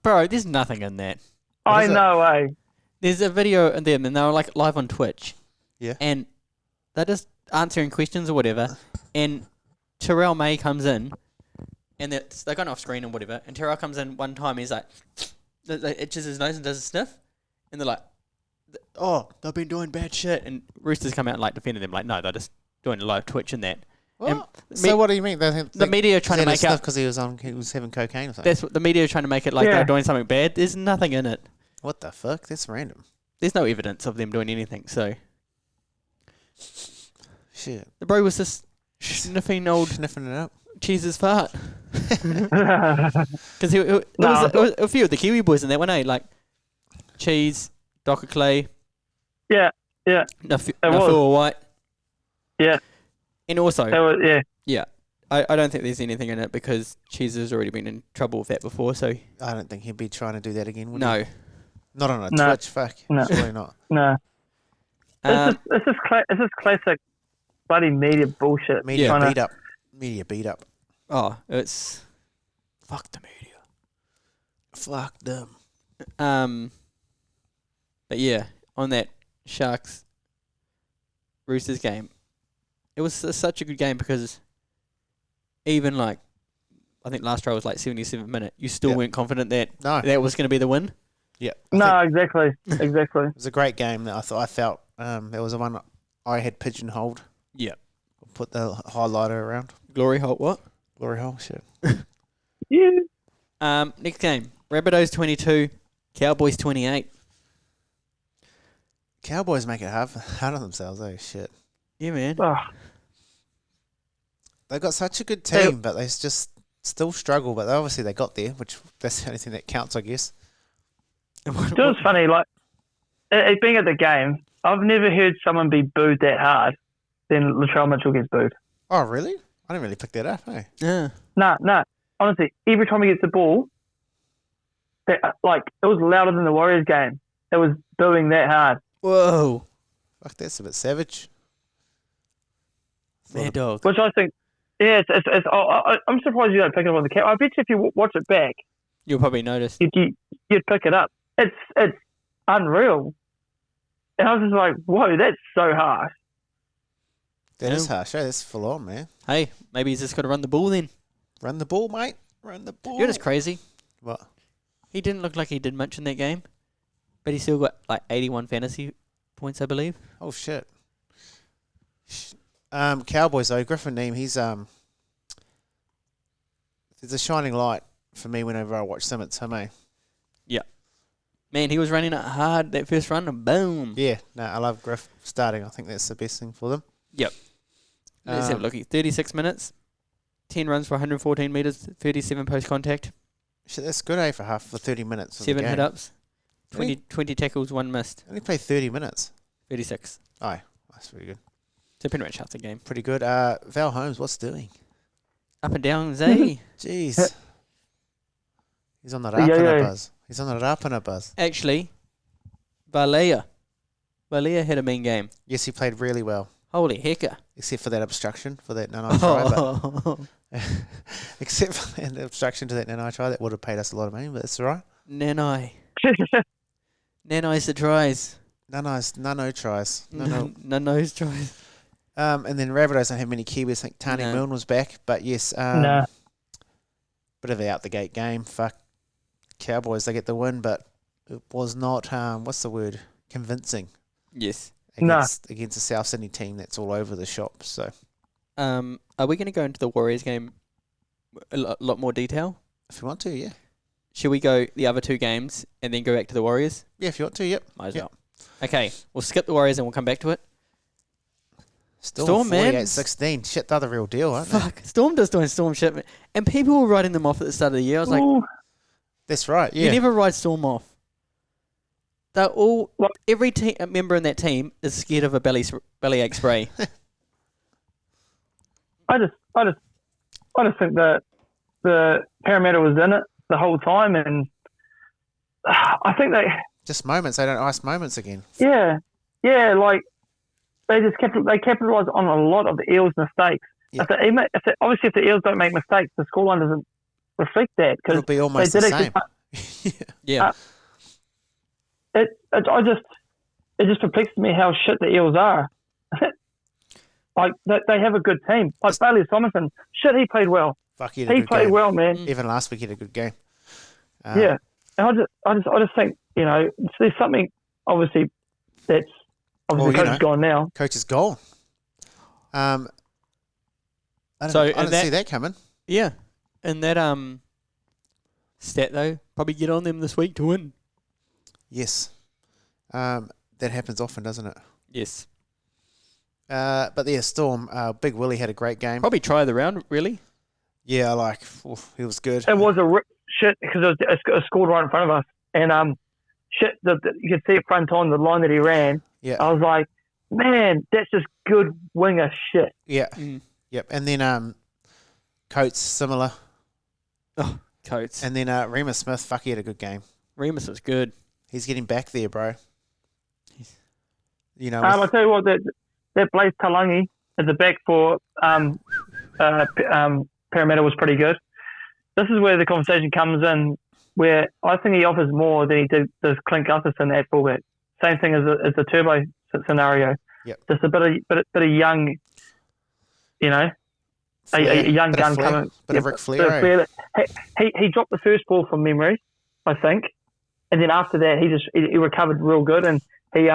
Bro, there's nothing in that.
I know, eh?
There's a video in them, and they were like live on Twitch.
Yeah.
And they're just answering questions or whatever. And Terrell May comes in, and they're going off screen and whatever. And Terrell comes in one time, he's like, itches his nose and does a sniff. And they're like, oh, they've been doing bad shit. And Roosters come out and like defending them, like, no, they're just doing a live Twitch in that.
What? So what do you mean?
The media are trying to make out
because he was having cocaine or something.
that's what the media are trying to make it like they're doing something bad. There's nothing in it.
What the fuck? That's random.
There's no evidence of them doing anything. So
Shit.
The bro was just sniffing
Sniffing it up.
Cheese's fart. Because it was a few of the Kiwi boys in that one, eh? Like Cheese, Docker Clay.
Yeah.
Nafua White.
Yeah.
And also,
yeah.
I don't think there's anything in it because Cheese has already been in trouble with that before, so...
I don't think he'd be trying to do that again, would
No.
he? Not on a Twitch, fuck.
No.
Surely not.
No. It's just classic bloody media bullshit.
Media beat up.
Oh, it's... Fuck the media.
Fuck them.
But yeah, on that Sharks Roosters game, it was such a good game because even like, I think last try was like 77th minute, you still weren't confident that that was going to be the win.
Yeah.
No, exactly. Exactly.
It was a great game that I felt there was the one I had pigeonholed.
Yeah.
Put the highlighter around.
Glory hole, what?
Glory hole, shit.
Yeah.
Next game, Rabbitohs 22, Cowboys 28.
Cowboys make it hard on themselves, oh shit.
Yeah, man.
Oh.
They've got such a good team, but they just still struggle. But obviously they got there, which that's the only thing that counts, I guess.
It was funny, like, it being at the game, I've never heard someone be booed that hard then Latrell Mitchell gets booed.
Oh, really? I didn't really pick that up, hey?
Yeah.
No. Honestly, every time he gets the ball, it was louder than the Warriors game. It was booing that hard.
Whoa.
Fuck, that's a bit savage.
Mad dog.
Which I think, yeah, I'm surprised you don't pick it up on the camera. I bet you if you watch it back,
You'll probably notice.
you'd pick it up. It's unreal. And I was just like, whoa, that's so harsh.
That is harsh, eh? That's full on, man.
Hey, maybe he's just got to run the ball then.
Run the ball, mate. Run the ball.
You're just crazy.
What?
He didn't look like he did much in that game, but he still got like 81 fantasy points, I believe.
Oh, shit. Cowboys, though. Griffin Neem, he's there's a shining light for me whenever I watch him. It's him, eh?
Yeah. Man, he was running it hard that first run and boom.
Yeah. No, I love Griff starting. I think that's the best thing for them.
Yep. Let's have a look. 36 minutes, 10 runs for 114 metres, 37 post contact.
Shit, that's good, eh, for 30 minutes.
7 hit ups, 20 tackles, 1 missed.
Only played 30 minutes.
36.
Oh, that's pretty good.
So pretty much half the game.
Pretty good. Val Holmes, what's doing?
Up and down, Zay.
Jeez. He's on the up and a buzz. He's on the up and a buzz.
Actually, Valea had a mean game.
Yes, he played really well.
Holy hecker.
Except for that obstruction for that Nanai try. But except for that obstruction to that Nanai try, that would have paid us a lot of money, but it's all right.
Nanai. Nanai's the tries.
Nano tries.
Nano's tries.
And then Rabbitohs don't have many Kiwis. I think Tani Milne was back, but yes. Bit of an out the gate game. Fuck. Cowboys, they get the win, but it was not, what's the word? Convincing.
Yes.
Against a South Sydney team that's all over the shop. So,
are we going to go into the Warriors game a lot more detail?
if you want to, yeah.
Should we go the other two games and then go back to the Warriors?
Yeah, if you want to, yep.
Might as well. Okay, we'll skip the Warriors and we'll come back to it.
Storm,
man.
48-16. Shit, they're the real deal, aren't they?
Fuck, Storm just doing Storm shit, man. And people were writing them off at the start of the year. I was like,
That's right, yeah.
you never write Storm off. They're all, every member in that team is scared of a bellyache spray.
I just think that the Parramatta was in it the whole time, and I think
Just moments. They don't ice moments again.
yeah, like they capitalised on a lot of the Eels' mistakes.
Yeah.
Obviously, if the Eels don't make mistakes, the scoreline doesn't reflect that because
It'll be almost the same.
Yeah.
It just perplexes me how shit the Eels are. Like they have a good team. Like Bailey Thomason, shit, he played well.
Fuck, he
played
game.
well, man.
Even last week he had a good game.
Yeah, and I just think there's something obviously that's obviously coach is gone now.
Coach is gone. I didn't see that coming.
Yeah. And that stat though, probably get on them this week to win.
Yes. That happens often, doesn't it?
Yes.
But yeah, Storm, Big Willie had a great game.
Probably try of the round, really.
Yeah, he was good.
It was shit because it was scored right in front of us, and shit, you could see it front on the line that he ran.
Yeah.
I was like, man, that's just good winger shit.
Yeah. Yep. And then Coates, similar.
Oh, Coates.
And then Remus Smith, fuck, he had a good game.
Remus was good.
He's getting back there, bro. You know,
I tell you what, that Blaze Talangi at the back for Parramatta was pretty good. This is where the conversation comes in, where I think he offers more than he does Clint Gutherson at fullback. Same thing as the Turbo scenario.
Yep.
Just a bit of young, you know, a young gun coming.
Bit of Ric Flair.
He dropped the first ball from memory, I think, and then after that he recovered real good, and he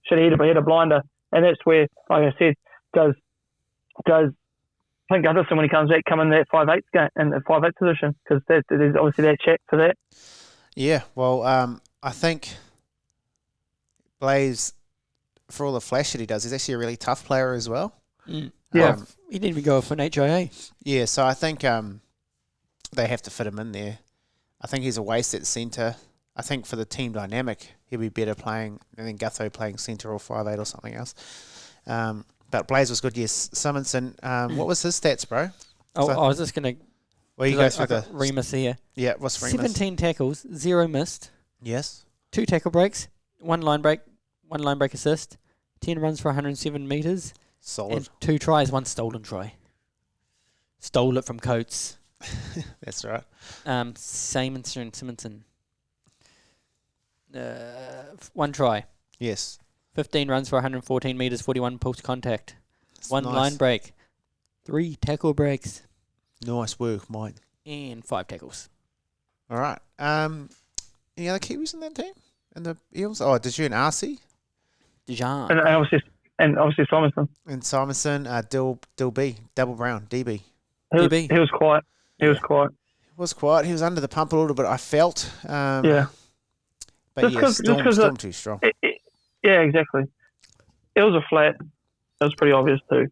should have hit a blinder, and that's where, like I said, does Clint Gutherson when he comes back come in that 5'8" game in the 5'8" position, because there's obviously that chat for that.
Yeah, well, I think Blaze, for all the flash that he does, he's actually a really tough player as well.
Mm.
Yeah.
He didn't even go for an HIA.
Yeah, so I think they have to fit him in there. I think he's a waste at centre. I think for the team dynamic, he'll be better playing than Gutho playing centre or 5'8" or something else. But Blaze was good, yes. Simonson, what was his stats, bro?
Oh, I was just going to...
Well, you go through the...
Remus here.
Yeah, what's Remus?
17 tackles, 0 missed.
Yes.
2 tackle breaks, 1 line break assist, 10 runs for 107 metres.
Solid.
And 2 tries, 1 stolen try. Stole it from Coates.
That's right.
Simonson. 1 try.
Yes.
15 runs for 114 metres, 41 post contact.
That's
1
nice.
line break. 3 tackle breaks.
Nice work, mate.
And 5 tackles.
All right. Any other Kiwis in that team? And the Eels? Oh, did you and RC?
Dijon.
And obviously Simonson.
And Simonson, Dill B, Double Brown, DB.
DB.
He was quiet. He was quiet.
He was quiet. He was under the pump a little bit, I felt.
Yeah.
But
Just
yeah,
'cause
Storm too strong.
Yeah, exactly. It was a flat. That was pretty obvious too.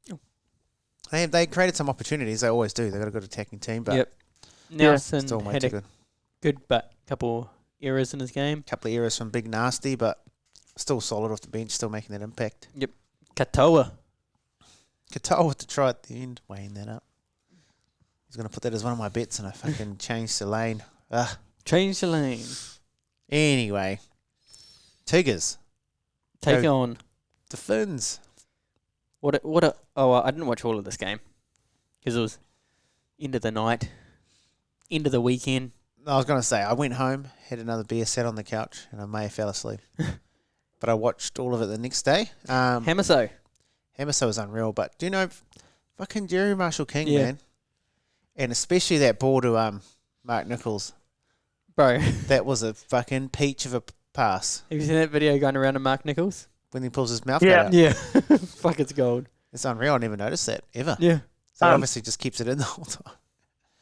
They created some opportunities. They always do. They've got a good attacking team, but
Yep. Nelson
still way
had
too
a
good.
good but couple errors in his game.
Couple of errors from Big Nasty, but still solid off the bench, still making that impact.
Katoa.
Katoa with the try at the end, weighing that up. He's going to put that as one of my bets, and I fucking changed the lane. Ugh.
Change the lane.
Anyway, Tigers,
Take
Go.
on.
the Finns.
I didn't watch all of this game because it was end of the night, end of the weekend.
I was going to say, I went home, had another beer, sat on the couch, and I may have fell asleep. But I watched all of it the next day.
Hamaso.
Hamaso was unreal, but do you know, fucking Jerry Marshall King,
Yeah.
man. And especially that ball to Mark Nichols.
Bro,
That was a fucking peach of a pass
have you seen that video going around of Mark Nichols?
when he pulls his mouth
Yeah.
out.
Yeah. Fuck, it's gold.
It's unreal. I never noticed that, ever.
Yeah.
So he obviously just keeps it in the whole time.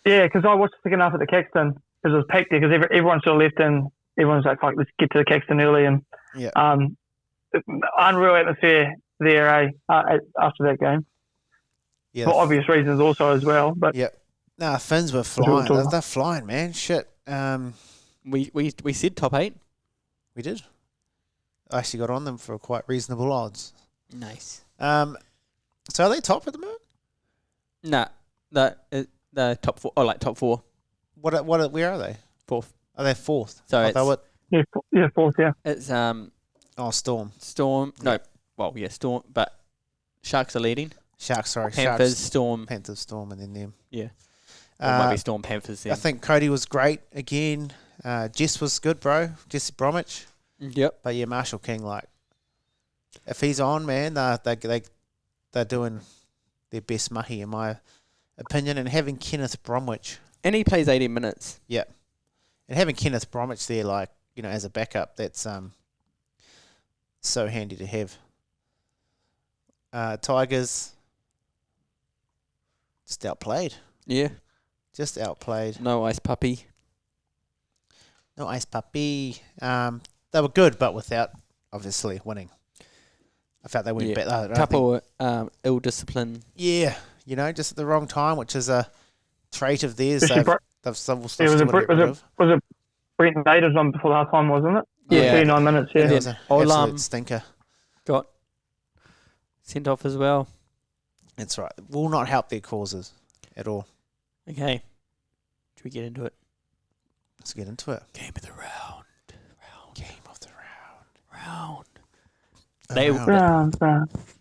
Yeah, because I watched the second half at the Caxton because it was packed there because everyone sort of left and everyone's like, fuck, let's get to the Caxton early. And
Yeah.
unreal atmosphere there after that game.
Yeah.
For obvious reasons also as well. But
Yeah. Nah, Finns were
we're
flying.
talking
They're flying, man. Shit.
We said top 8.
We did. I actually got on them for quite reasonable odds.
Nice.
So are they top at the moment?
Nah, the top 4. Oh, like top 4.
Where are they?
4th.
Are they fourth?
So
I thought
yeah, fourth, yeah.
it's
Storm.
Storm. No, well, yeah, Storm. But Sharks are leading.
Sharks, sorry.
Panthers,
Sharks,
Storm.
Panthers, Storm, and then them.
Yeah. Or it might
Uh,
be Storm, Panthers. Then.
I think Cody was great again. Jess was good, bro. Jesse Bromwich.
Yep.
But yeah, Marshall King, like, if he's on, man, they're doing their best mahi, in my opinion. And having Kenneth Bromwich,
And he plays 80 minutes.
and having Kenneth Bromwich there, like, you know, as a backup, that's so handy to have. Tigers just outplayed.
Yeah.
Just outplayed.
No ice puppy.
No ice puppy. They were good, but without obviously winning. I felt they went back. I don't
Couple ill discipline.
Yeah, just at the wrong time, which is a trait of theirs.
Especially
They've still
was
got
it Brent Nader's on before half time, wasn't it?
Yeah.
39 minutes, yeah.
It was an
Olam
absolute stinker.
got sent off as well.
That's right. It will not help their causes at all.
Okay. Should we get into it?
Let's get into it.
Game of the round.
Game of the round.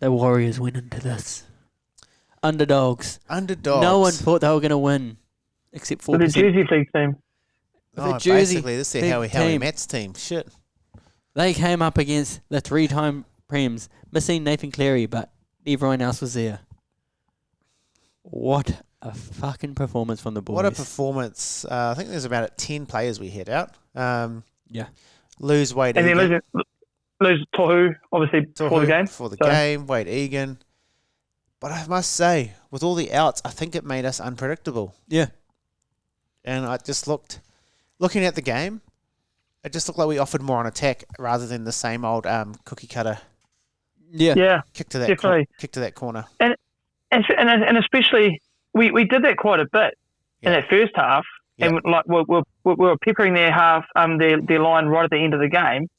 The Warriors went into this. Underdogs.
Underdogs.
No one thought they were going to win, except 4%.
With the Jersey League team.
The Jersey
basically, this is
big
Howie
team.
Matt's team. Shit.
They came up against the 3-time Prems, missing Nathan Cleary, but everyone else was there. What a fucking performance from the boys.
What a performance. I think there's about 10 players we hit out.
Yeah.
Lose Wade
And
Egan.
then lose Tohu, obviously, before the game.
For the game, Wade Egan. But I must say, with all the outs, I think it made us unpredictable.
Yeah.
And I just looking at the game, it just looked like we offered more on attack rather than the same old cookie cutter
Yeah.
kick to that
Definitely.
kick to that corner.
And especially, we did that quite a bit in that first half.
Yeah.
And like we were peppering their half, their line right at the end of the game.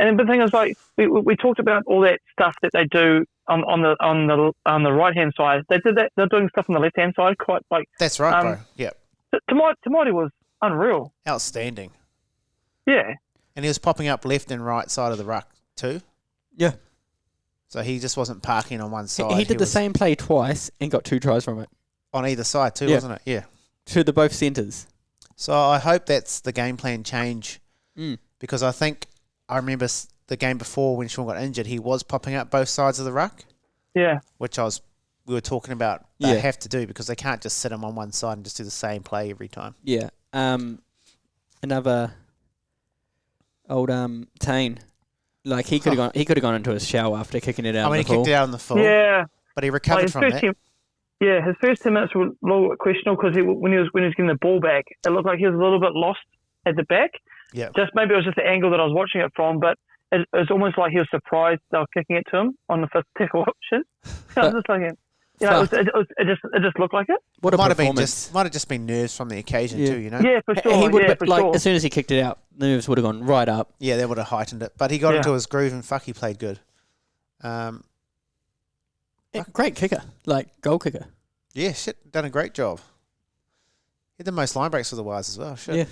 And the thing is, like we talked about all that stuff that they do on the right hand side. They did that. They're doing stuff on the left hand side, quite like.
That's right, bro. Yeah.
Tamati was unreal.
Outstanding.
Yeah.
And he was popping up left and right side of the ruck too.
Yeah.
So he just wasn't parking on one side.
He did the same play twice and got 2 tries from it.
On either side too,
Yeah.
wasn't it? Yeah.
To the both centres.
So I hope that's the game plan change because I think I remember the game before when Sean got injured, he was popping up both sides of the ruck.
Yeah.
Which we were talking about they
Yeah.
have to do because they can't just sit him on one side and just do the same play every time.
Yeah. Another old Tane. Like he could have gone into a shower after kicking it out.
I mean, he kicked it out in the full.
Yeah.
But he recovered
his
from
first
that.
his first 10 minutes were a little questionable because when he was getting the ball back, it looked like he was a little bit lost at the back.
Yeah.
Maybe it was just the angle that I was watching it from, but it was almost like he was surprised they were kicking it to him on the fifth tackle option. I was just like, it just looked like it.
What a
might
performance.
have just been nerves from the occasion too, you know?
Yeah, for sure.
He would,
yeah,
but
for
like
sure.
as soon as he kicked it out, the nerves would have gone right up.
Yeah, that would have heightened it. But he got into his groove and he played good.
Great kicker, like goal kicker.
Yeah, shit, done a great job. He had the most line breaks for the Wires as well. Shit.
Yeah.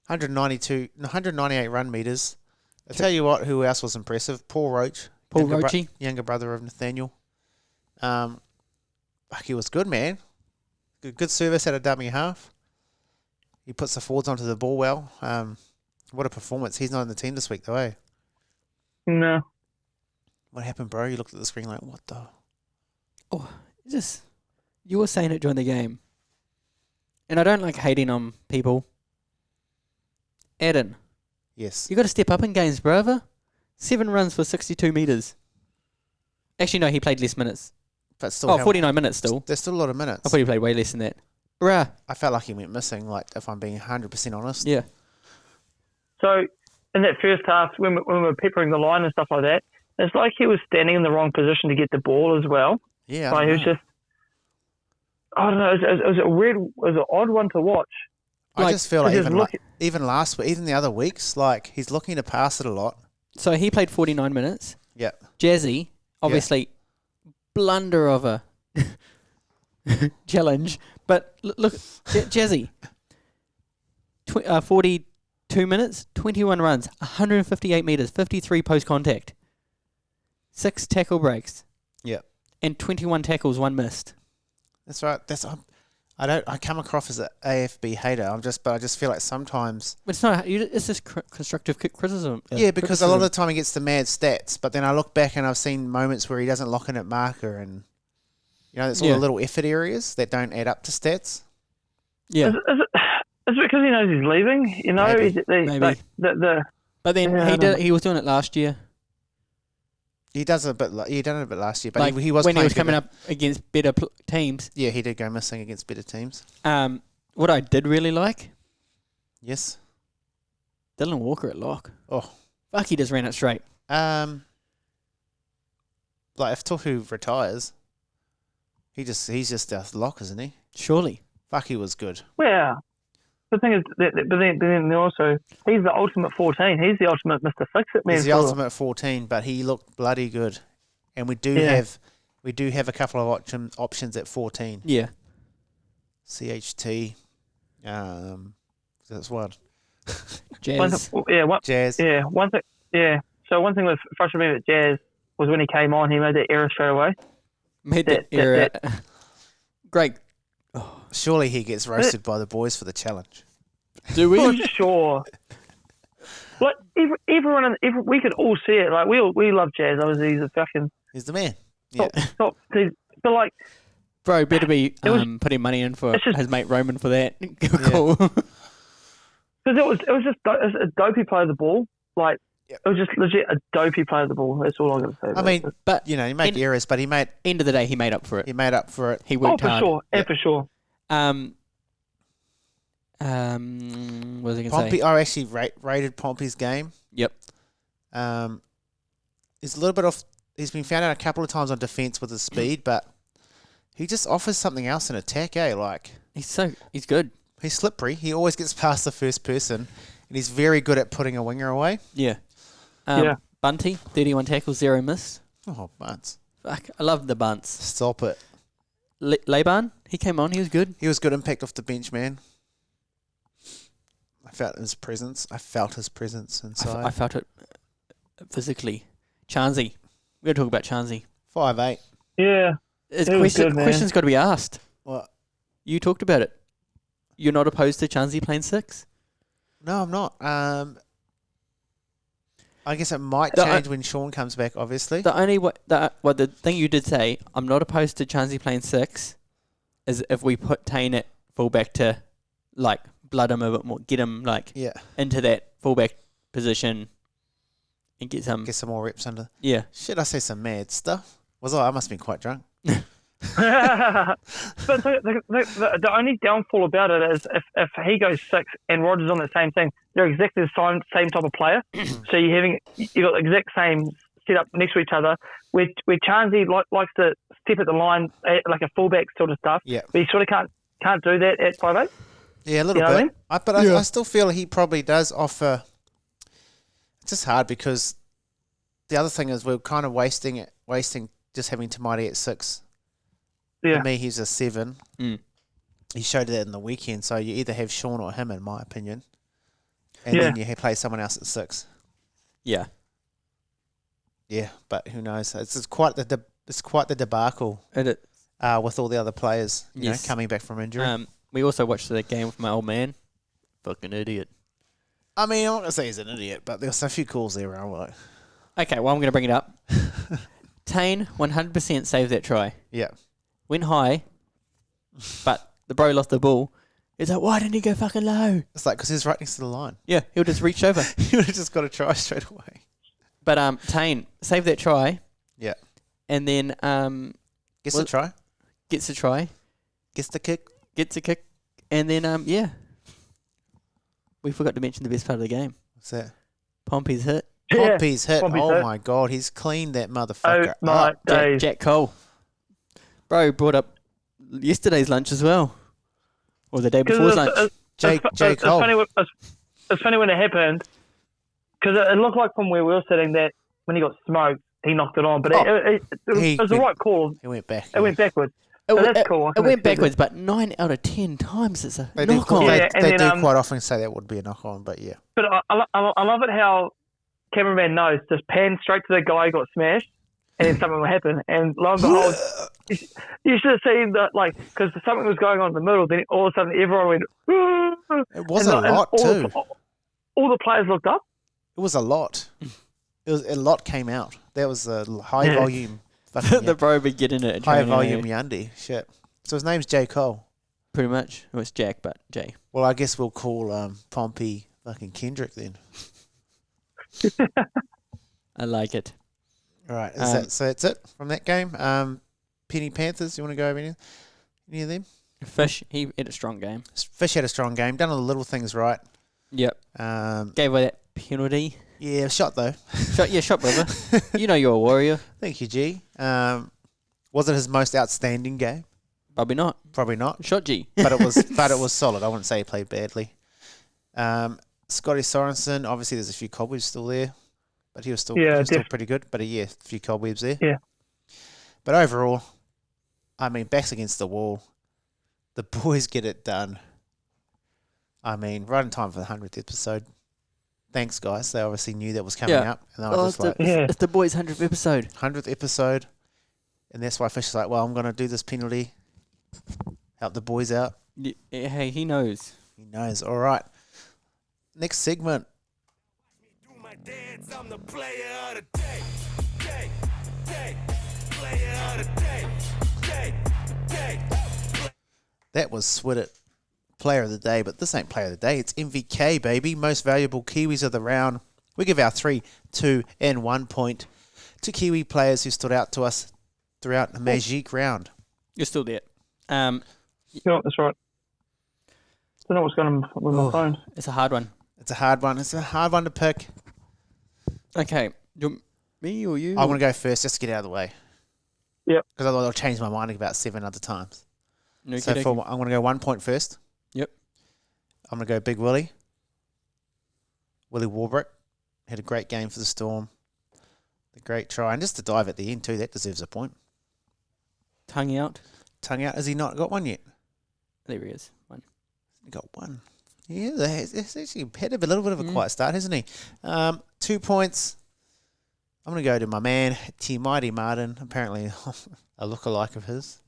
198 run meters. I'll tell you what, who else was impressive? Paul Roach.
Roachy.
Younger brother of Nathaniel. He was good, man. Good service out of dummy half. He puts the forwards onto the ball well. What a performance. He's not in the team this week, though, eh?
No.
What happened, bro? You looked at the screen like, what the?
Oh, you were saying it during the game, and I don't like hating on people. Eden,
Yes.
you got to step up in games, brother. 7 runs for 62 metres. Actually, no, he played less minutes.
But still,
49 minutes still.
There's still a lot of minutes.
I thought he played way less than that. Bruh.
I felt like he went missing, like, if I'm being 100% honest.
Yeah.
So in that first half, when we were peppering the line and stuff like that, it's like he was standing in the wrong position to get the ball as well.
Yeah.
Like, it was just, I don't know, it was a weird, it was an odd one to watch.
I just feel like
because
even last week, even the other weeks, like, he's looking to pass it a lot.
So he played 49 minutes.
Yeah.
Jazzy, obviously, blunder of a challenge. But look, Jazzy, 42 minutes, 21 runs, 158 metres, 53 post-contact, 6 tackle breaks.
Yeah.
And 21 tackles, 1 missed.
That's right. I come across as an AFB hater. But I just feel like sometimes.
It's not. It's just constructive criticism.
Yeah, because a lot of the time he gets the mad stats, but then I look back and I've seen moments where he doesn't lock in at marker, and it's all the little effort areas that don't add up to stats.
Yeah.
Is it because he knows he's leaving?
Maybe.
Like,
but then he was doing it last year.
He does a bit. He done it a bit last year, but
like
he was
when he was
playing
coming up against better teams.
Yeah, he did go missing against better teams.
What I did really like,
yes,
Dylan Walker at lock.
Oh,
fuck! He just ran it straight.
like if Tohu retires, he's just a lock, isn't he?
Surely.
Fuck, he was good.
Well, the thing is, but then also, he's the ultimate 14. He's the ultimate Mr. Fix-It man.
He's the ultimate 14, but he looked bloody good. And we do have a couple of options at 14.
Yeah.
CHT. That's one.
Jazz.
Jazz.
One thing. Yeah. So one thing that frustrated me with Jazz was when he came on, he made that error straight away.
Made that error. Great.
Surely he gets roasted by the boys for the challenge.
Do we?
For sure. Like everyone, we could all see it. Like we love Jazz. Obviously, he's a fucking.
He's the man. Yeah.
Stop. But like,
bro, better be putting money in for his mate Roman for that. Cool.
Because it was just a dopey play of the ball. Like it was just legit a dopey play of the ball. That's all I'm gonna say.
I mean, but he made errors, but he made.
End of the day, he made up for it.
He made up for it.
He worked hard.
Sure. Yeah, for sure.
What was I going to say?
Pompey, I actually rated Pompey's game.
Yep.
He's a little bit off. He's been found out a couple of times on defence with his speed, but he just offers something else in attack. Like
he's good.
He's slippery. He always gets past the first person, and he's very good at putting a winger away.
Yeah. Bunty, 31 tackles, 0 missed.
Oh, bunts!
Fuck, I love the bunts.
Stop it.
Laban, he came on. He was good.
He was good impact off the bench, man. I felt his presence inside.
I felt it physically. Chansey. We're going to talk about Chansey.
5'8".
Yeah.
Question's got to be asked.
What?
You talked about it. You're not opposed to Chansey playing 6?
No, I'm not. I guess it might change when Sean comes back, obviously.
The thing you did say, I'm not opposed to Chansey playing 6, is if we put Tane at fullback to, like, blood him a bit more, get him, like, into that fullback position and get some
more reps under.
Yeah.
Shit, I say some mad stuff. I must have been quite drunk.
But the only downfall about it is if he goes 6 and Rodgers on the same thing, they're exactly the same type of player. So you got the exact same setup next to each other. Where Chansey likes to step at the line like a fullback sort of stuff.
Yeah.
But he sort of can't do that at 5'8".
Yeah, a little bit. I mean? I still feel he probably does offer. It's just hard because the other thing is we're kind of wasting just having Tamati at 6.
Yeah.
For me, he's a 7. He showed that in the weekend. So you either have Sean or him, in my opinion, and then you play someone else at 6.
Yeah.
Yeah, but who knows? It's quite the debacle with all the other players coming back from injury.
We also watched the game with my old man. Fucking idiot.
I mean, I'm not going to say he's an idiot, but there's a few calls there where I'm like...
Okay, well, I'm going to bring it up. Tane 100% saved that try.
Yeah.
Went high, but the bro lost the ball. It's like, why didn't he go fucking low?
It's like, because he's right next to the line.
Yeah, he'll just reach over.
He would have just got a try straight away.
But Tane saved that try.
Yeah.
And then...
Gets the try.
Gets the try.
Gets the kick.
Gets a kick. And then, we forgot to mention the best part of the game.
What's that?
Pompey's hit.
Pompey's hit. My God. He's cleaned that motherfucker
Oh, my days.
Jack Cole. Bro brought up yesterday's lunch as well. Or the day before's lunch.
Jay Cole.
It's funny when it happened because it looked like from where we were sitting that when he got smoked, he knocked it on. But it was the right call.
He went back.
It went backwards. So that's cool.
It went backwards, but 9 out of 10 times it's a
They
knock on.
They do quite often say that would be a knock on, but yeah.
But I love it how cameraman knows just pan straight to the guy who got smashed, and then something will happen. And lo and behold, you should have seen that, like, because something was going on in the middle. Then all of a sudden, everyone went.
It was a lot too.
All the players looked up.
It was a lot. A lot came out. That was a high volume.
The bro be getting it.
High volume Yundy. Shit. So his name's Jay Cole.
Pretty much. It was Jack, but Jay.
Well, I guess we'll call Pompey fucking Kendrick then.
I like it.
All right. So that's it from that game. Penny Panthers, you want to go over any of them?
Fish, he had a strong game.
Fish had a strong game. Done all the little things right.
Yep. Gave away that penalty.
Yeah, shot though.
Shot, brother. You know you're a warrior.
Thank you, G. Was it his most outstanding game?
Probably not.
Probably not.
Shot G.
But it was solid. I wouldn't say he played badly. Scotty Sorensen, obviously there's a few cobwebs still there, but he was still pretty good. But a few cobwebs there.
Yeah.
But overall, I mean, backs against the wall. The boys get it done. I mean, right in time for the 100th episode. Thanks, guys. They obviously knew that was coming up. And they were just like,
it's the boys' 100th episode.
100th episode. And that's why Fish is like, well, I'm going to do this penalty. Help the boys out.
Yeah, hey, he knows.
He knows. All right. Next segment.
Do my dance, I'm the player of the day. Player of the day.
That was Swidit, player of the day, but this ain't player of the day. It's MVK, baby. Most valuable Kiwis of the round. We give our 3, 2, and 1 point to Kiwi players who stood out to us throughout the Magic round.
You're still there.
Yeah, that's right. Don't know what's going on with my phone.
It's a hard one.
It's a hard one. It's a hard one to pick.
Okay. Me or you?
I want to go first just to get out of the way.
Yep.
Because otherwise I'll change my mind about 7 other times.
No,
So I'm going to go 1 point first.
Yep.
I'm going to go Big Willie. Willie Warbrick had a great game for the Storm. The great try. And just to dive at the end too, that deserves a point.
Tongue out.
Tongue out. Has he not got one yet?
There he is. One.
He got one. Yeah, he's actually had a little bit of a quiet start, hasn't he? 2 points. I'm going to go to my man, T Mighty Martin. Apparently a lookalike of his.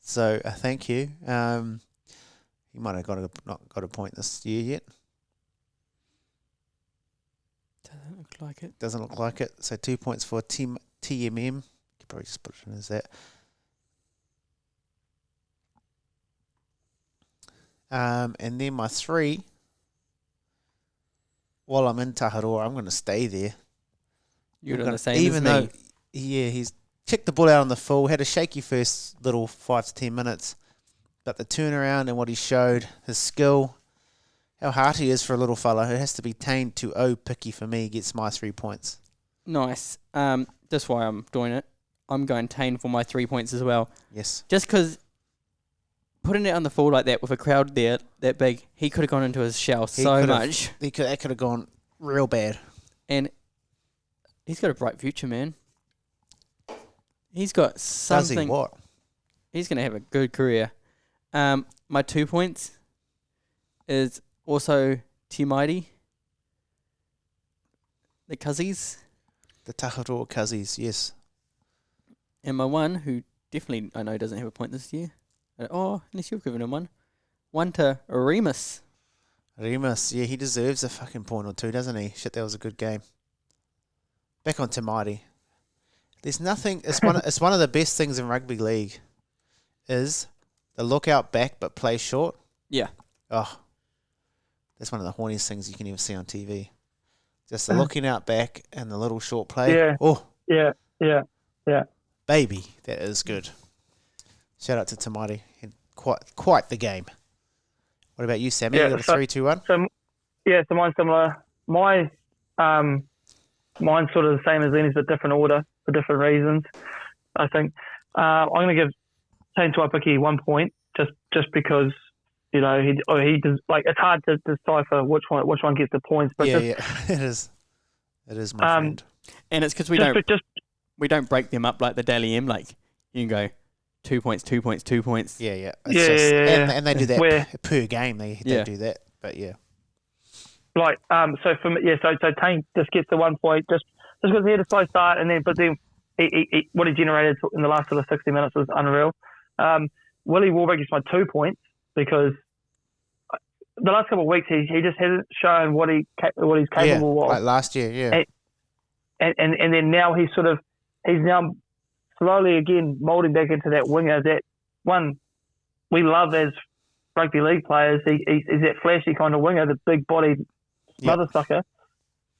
So thank you. He might have not got a point this year yet.
Doesn't look like it.
Doesn't look like it. So 2 points for TMM. Could probably just put it in as that. And then my 3. While I'm in Taharoa, I'm going to stay there.
You're doing the same as me.
Though, he's kicked the ball out on the full, had a shaky first little 5 to 10 minutes, but the turnaround and what he showed, his skill, how hard he is for a little fella who has to be tamed to picky for me, gets my 3 points.
Nice. That's why I'm doing it. I'm going Tane for my 3 points as well.
Yes.
Just because putting it on the full like that with a crowd there that big, he could have gone into his shell so much.
That could have gone real bad.
And he's got a bright future, man. He's got something.
Does he what?
He's going to have a good career. My 2 points is also T-Mighty. The Cuzzies.
The Taharoa Cuzzies, yes.
And my 1, who definitely I know doesn't have a point this year. Unless you've given him one. 1 to Remus.
Remus, yeah, he deserves a fucking point or 2, doesn't he? Shit, that was a good game. Back on to Mighty. There's nothing. It's one of the best things in rugby league. Is the look out back but play short.
Yeah.
Oh, that's one of the horniest things you can even see on TV. Just the looking out back and the little short play.
Yeah.
Oh.
Yeah.
Baby, that is good. Shout out to Tamati. Had quite the game. What about you, Sammy?
Yeah,
you got a 3, 2, 1?
So mine's similar. Mine's sort of the same as Lennie's, but different order for different reasons. I think I'm going to give Tane Tuapiki 1 point just because he does, like, it's hard to decipher which one gets the points. But
it is my friend.
And it's because we don't break them up like the Daily M. Like you can go 2 points, 2 points, 2 points.
Yeah.
And
they do that per game. They do that, but yeah.
Like so for me, so Tane just gets the 1 point just because he had a slow start, but then he what he generated in the last sort of 60 minutes was unreal. Willie Warbrick gets my 2 points because the last couple of weeks he just hasn't shown what he's capable of.
Like last year, yeah.
And then now he's now slowly again moulding back into that winger that one we love as rugby league players. He's that flashy kind of winger, the big bodied mother sucker.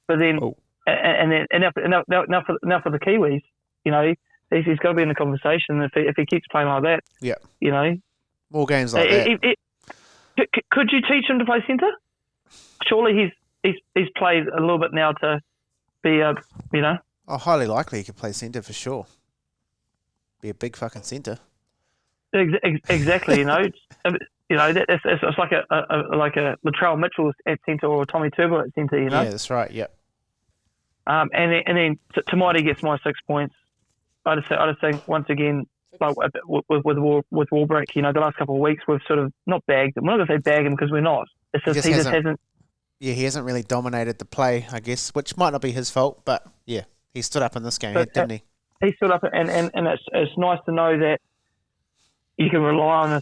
But then and now for the Kiwis, he's got to be in the conversation if he keeps playing like that.
Yeah. More games like that.
Could you teach him to play centre? Surely he's played a little bit now to be
Oh, highly likely he could play centre for sure. Be a big fucking centre.
Exactly. It's like a Latrell Mitchell at centre or Tommy Turbo at centre.
Yeah, that's right. Yep.
And then Tamati gets my 6 points. I just think once again, like with Warbrick, the last couple of weeks we've sort of not bagged him. I'm not going to say bag him because we're not. It's just he just hasn't.
Yeah, he hasn't really dominated the play, I guess, which might not be his fault, but yeah, he stood up in this game, didn't he?
He stood up, and it's nice to know that you can rely on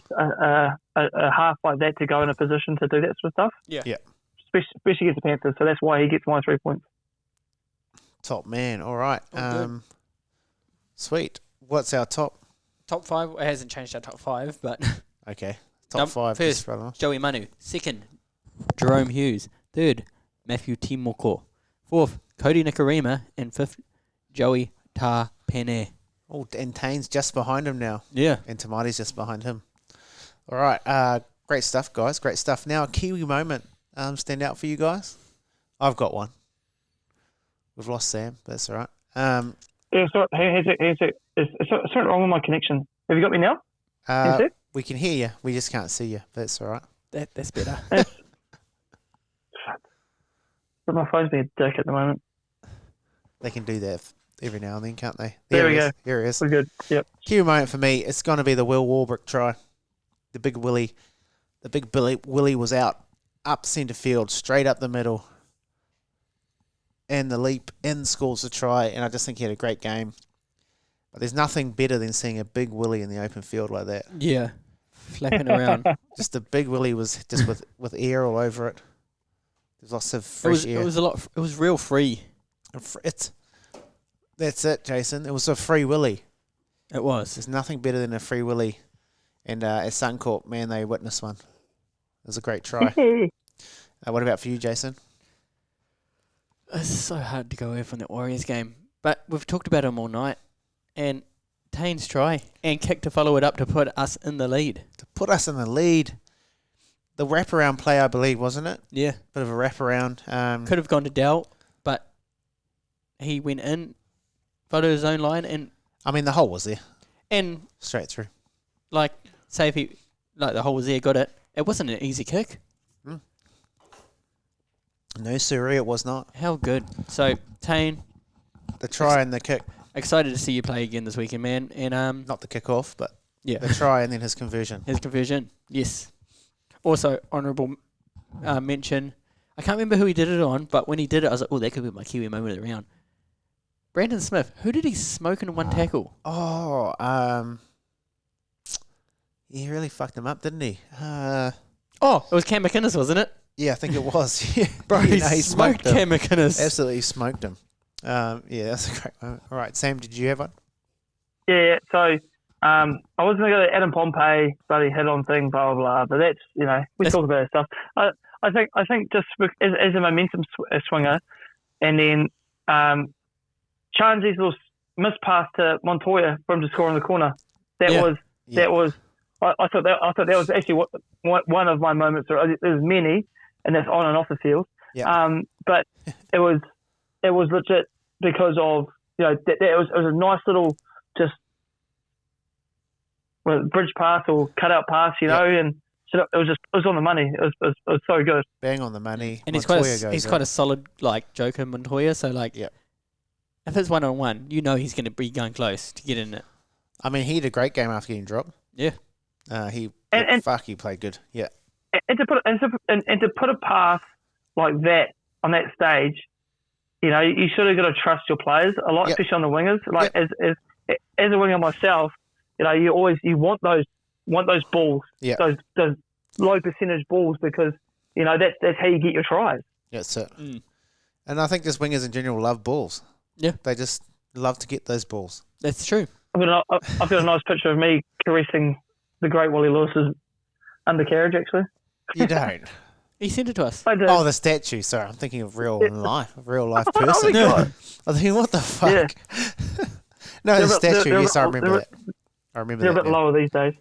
a half like that to go in a position to do that sort of stuff.
Yeah.
Especially against the Panthers, so that's why he gets my 3 points.
Top man. All right.
Good.
Sweet. What's our top?
Top 5. It hasn't changed our top 5, but
Okay. Top 5.
First, Joey Manu. Second, Jerome Hughes. Third, Matthew Timoko. Fourth, Cody Nikarima. And fifth, Joey Tapene.
Oh, and Tane's just behind him now.
Yeah.
And Tamati's just behind him. All right. Great stuff, guys. Great stuff. Now, a Kiwi moment stand out for you guys? I've got one. We've lost Sam, but that's all right.
Yeah, sorry, is something wrong with my connection? Have you got me now?
We can hear you. We just can't see you. That's all right.
That's better.
But my phone's being a dick at the moment.
They can do that every now and then, can't they?
There we go.
Here it is.
We're good. Yep.
Kiwi moment for me, it's going to be the Will Warbrick try. The big Willie. The big Willie was out, up centre field, straight up the middle. And the leap in scores the try, and I just think he had a great game. But there's nothing better than seeing a big Willie in the open field like that.
Yeah. Flapping around.
Just a big Willie was just with air all over it. There's lots of fresh air.
It was real free.
That's it, Jason. It was a free Willie.
It was.
There's nothing better than a free Willie. And at Suncorp, man, they witnessed one. It was a great try. What about for you, Jason?
It's so hard to go away from the Warriors game. But we've talked about him all night. And Tane's try and kick to follow it up to put us in the lead.
To put us in the lead. The wraparound play, I believe, wasn't it?
Yeah.
Bit of a wraparound.
Could have gone to Dell, but he went in, followed his own line, and...
I mean, the hole was there.
And...
Straight through.
Like, say if he... Like, the hole was there, got it. It wasn't an easy kick.
No, siree, it was not.
How good. So, Tane...
The try and the kick.
Excited to see you play again this weekend, man. And
Not the kick-off, but
yeah,
the try and then his conversion.
His conversion, yes. Also, honourable mention. I can't remember who he did it on, but when he did it, I was like, oh, that could be my Kiwi moment of the round. Brandon Smith. Who did he smoke in one tackle?
He really fucked him up, didn't he?
It was Cam McInnes, wasn't it?
Yeah, I think it was. Yeah.
Bro, he
smoked
Cam McInnes.
Absolutely smoked him. Yeah, that's a great moment. All right, Sam, did you have one?
Yeah, so I was going to go to Adam Pompey, bloody head-on thing, blah, blah, blah. But that's, we talk about that stuff. I think just as a momentum swinger, and then Chanzi's little missed pass to Montoya for him to score in the corner. I thought that was actually one of my moments. There's many, and that's on and off the field.
Yeah.
But it was legit because of it was a nice little just bridge pass or cutout pass, and so it was on the money. It was so good.
Bang on the money.
And he's quite a solid joker, Montoya. So if it's 1-on-1, he's going to be going close to get in it.
I mean, he had a great game after getting dropped.
Yeah.
He played good. Yeah.
And to put a pass like that on that stage, you sort of got to trust your players a lot, especially on the wingers. As a winger myself, you want those balls, those low percentage balls, because that's how you get your tries.
That's it. And I think just wingers in general love balls.
Yeah,
they just love to get those balls.
That's true.
I've got a nice picture of me caressing the great Wally Lewis's undercarriage, actually.
You don't.
He sent it to us.
I did.
Oh, the statue. Sorry, I'm thinking of real life person. I think, what the fuck? Yeah. No, the statue. Yes, I remember that. I remember
they're
that.
They're a bit lower these days.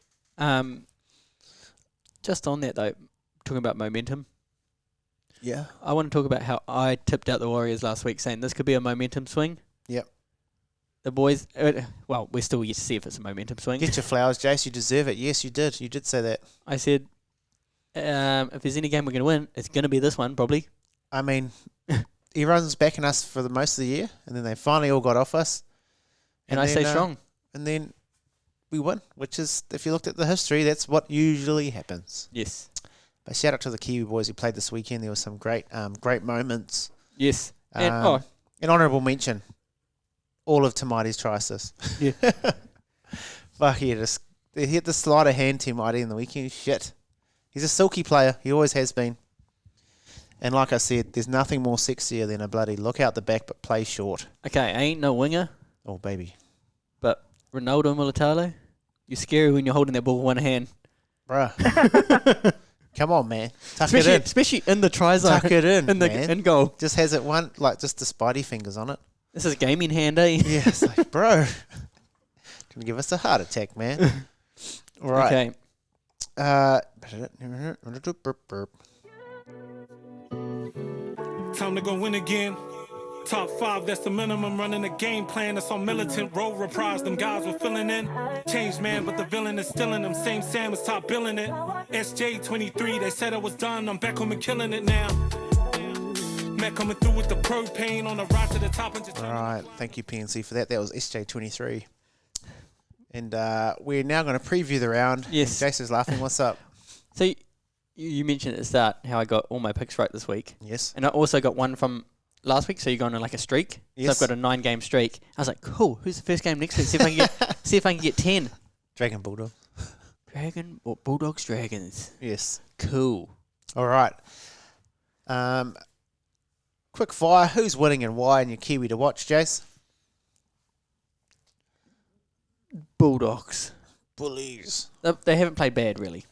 Just on that though, talking about momentum.
Yeah.
I want to talk about how I tipped out the Warriors last week, saying this could be a momentum swing.
Yep.
The boys, well, we're still yet to see if it's a momentum swing.
Get your flowers, Jace. You deserve it. Yes, you did. You did say that.
I said, if there's any game we're going to win, it's going to be this one, probably.
I mean, everyone's backing us for the most of the year, and then they finally all got off us.
And I stay strong.
And then we win, which is, if you looked at the history, that's what usually happens.
Yes.
But shout out to the Kiwi boys who played this weekend. There were some great moments.
Yes. And,
An honourable mention. All of Tamati's try assists.
Yeah.
Fuck, he hit the sleight of hand to Mighty in the weekend. Shit. He's a silky player. He always has been. And like I said, there's nothing more sexier than a bloody look out the back but play short.
okay, I ain't no winger,
Oh, baby.
but Ronaldo Militalo, you're scary when you're holding that ball with one hand.
Bruh. Come on, man. Tuck it in.
Especially in the try zone.
Tuck it in,
in
man.
In goal.
Just has it one, like just the spidey fingers on it.
This is gaming hand, eh?
Yeah, it's like, bro. Gonna give us a heart attack, man. All right.
Okay.
Time to go win again. Top 5, that's the minimum. Running a game plan that's on militant. Role reprise, them guys were filling in. Changed man, but the villain is still in them. Same Sam is top billing it. SJ23, they said I was done. I'm back home and killing it now. Matt coming through with the propane on the ride to the top. And just
All right. Thank you, PNC, for that. That was SJ23. And we're now going to preview the round.
Yes.
And Jason's laughing. What's up?
So you mentioned at the start how I got all my picks right this week.
Yes.
And I also got one from last week, so you're going on like a streak.
Yes.
So I've got a 9-game streak. I was like, cool, who's the first game next week? See if I can get 10.
Dragon Bulldog.
Bulldogs, Dragons.
Yes.
Cool.
All right. Quick fire. Who's winning and why in your Kiwi to watch, Jace?
Bulldogs.
Bullies.
They haven't played bad, really.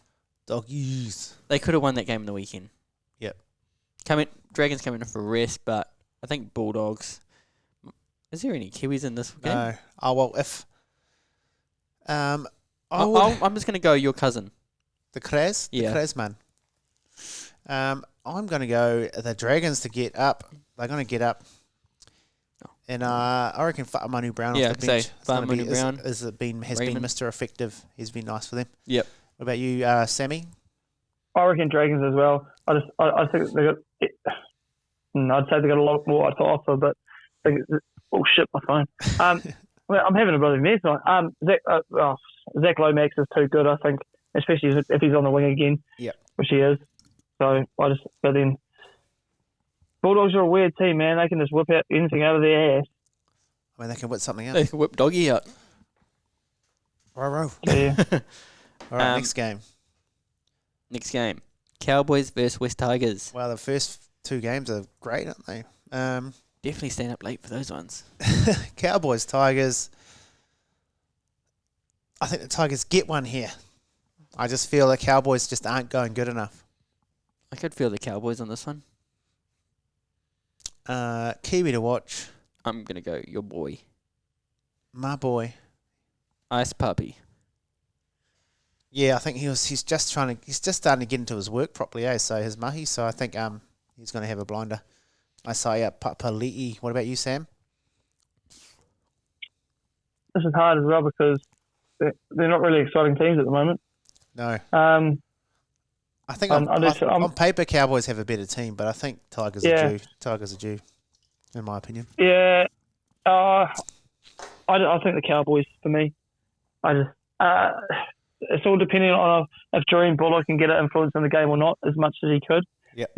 Doggies.
They could have won that game in the weekend.
Yep.
Dragons coming in for rest, but I think Bulldogs. Is there any Kiwis in this game?
No. Oh, well, if...
I'm just going to go your cousin.
The Kraz?
Yeah.
The Kraz man. I'm going to go the Dragons to get up. They're going to get up. And I reckon Manu Brown
Yeah,
off the bench.
Manu Brown.
Has been
Raymond.
Mr. Effective. He's been nice for them.
Yep.
What about you, Sammy?
I reckon Dragons as well. I think they got. I'd say they got a lot more to offer, but oh shit, my phone. Well, I'm having a bloody mess. Zach Lomax is too good, I think, especially if he's on the wing again.
Yep.
Which he is. So but then Bulldogs are a weird team, man. They can just whip out anything out of their ass.
I mean, they can whip something out.
They can whip Doggy out.
Row.
So, yeah.
All right, next game.
Next game. Cowboys versus West Tigers.
Well, the first 2 games are great, aren't they?
Definitely staying up late for those ones.
Cowboys, Tigers. I think the Tigers get one here. I just feel the Cowboys just aren't going good enough.
I could feel the Cowboys on this one.
Kiwi to watch.
I'm going to go your boy.
My boy.
Ice Puppy.
Yeah, I think he's just starting to get into his work properly, so his mahi. So I think he's going to have a blinder. I say Papali'i. What about you, Sam?
This is hard as well because they're not really exciting teams at the moment.
No. I think
I'm
on paper, Cowboys have a better team, but I think Tigers are due. Tigers are due, in my opinion.
Yeah. I think the Cowboys for me. It's all depending on if Jordan Bullock can get an influence in the game or not as much as he could.
Yep.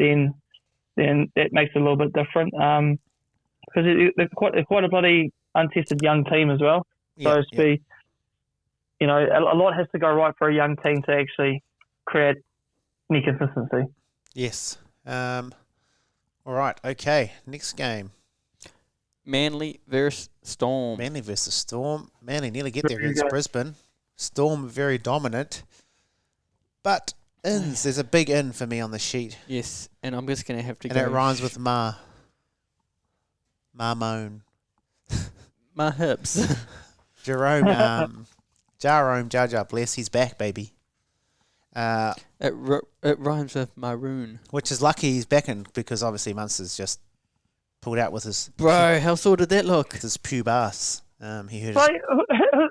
Then that makes it a little bit different. Because they're quite a bloody untested young team as well. So it's a lot has to go right for a young team to actually create any consistency.
Yes. All right. Okay. Next game.
Manly versus Storm.
Manly versus Storm. Manly nearly get there against Brisbane. Storm very dominant. But ins. There's a big in for me on the sheet.
Yes, and I'm just going to have to
And
go...
it rhymes with Ma. Marmone.
My hips.
Jerome Jar, bless. He's back, baby.
It rhymes with maroon.
which is lucky he's back in because obviously Munster's just pulled out with his
Bro, how sore did that look?
with his pubas. He heard his,
Like,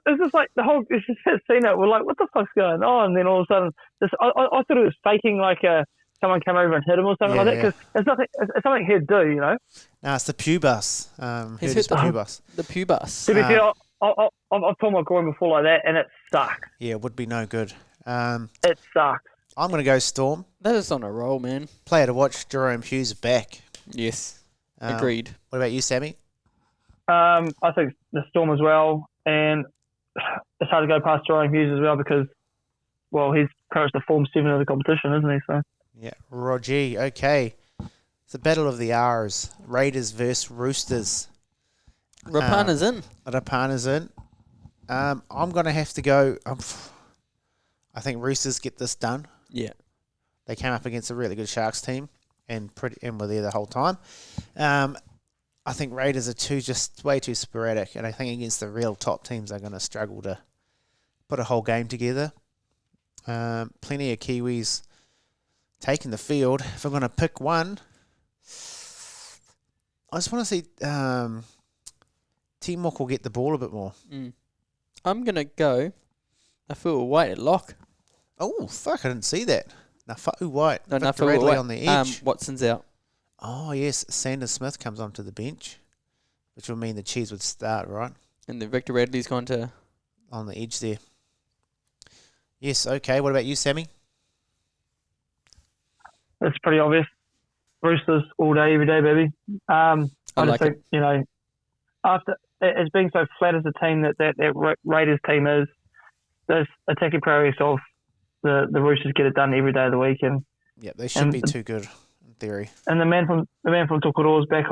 it's just like the whole it's just that scene that we're like, what the fuck's going on? And then all of a sudden, I thought it was faking like someone came over and hit him or something
Yeah,
like that because it's nothing. It's something he'd do, you know.
no, it's the pubas.
He's
Heard his
hit
pubas.
The pubas.
To be fair, I've pulled my groin before like that, and it sucks.
Yeah, it would be no good.
It sucks.
I'm going to go Storm.
That is on a roll, man.
Player to watch, Jerome Hughes back.
Yes.
Um,
Agreed.
What about you, Sammy?
I think the Storm as well, and it's hard to go past Jerome Hughes as well because, well, he's currently the Form 7 of the competition, isn't he? So
Yeah, Roger. Okay. It's the battle of the R's. Raiders versus Roosters.
Rapana's in.
Rapana's in. I'm going to have to go. I think Roosters get this done.
Yeah.
They came up against a really good Sharks team and were there the whole time. I think Raiders are just way too sporadic, and I think against the real top teams they're going to struggle to put a whole game together. Plenty of Kiwis taking the field. If I'm going to pick one, I just want to see Timok will get the ball a bit more.
I'm going to go Afua White at lock.
Oh, fuck, I didn't see that. Nafa'u White.
No,
Victor
Afua
Radley
White.
on the edge.
Watson's out.
Oh, yes, Sanders Smith comes onto the bench, which will mean the Cheese would start, right?
And then Victor Radley's gone to...
On the edge there. Yes, okay. What about you, Sammy?
it's pretty obvious. Roosters all day, every day, baby. I just
like
think, you know, after it's being so flat as a team that Raiders team is, there's attacking priorities of the Roosters get it done every day of the week, and
Yeah, they should be too good in theory.
the man from Tokoroa is back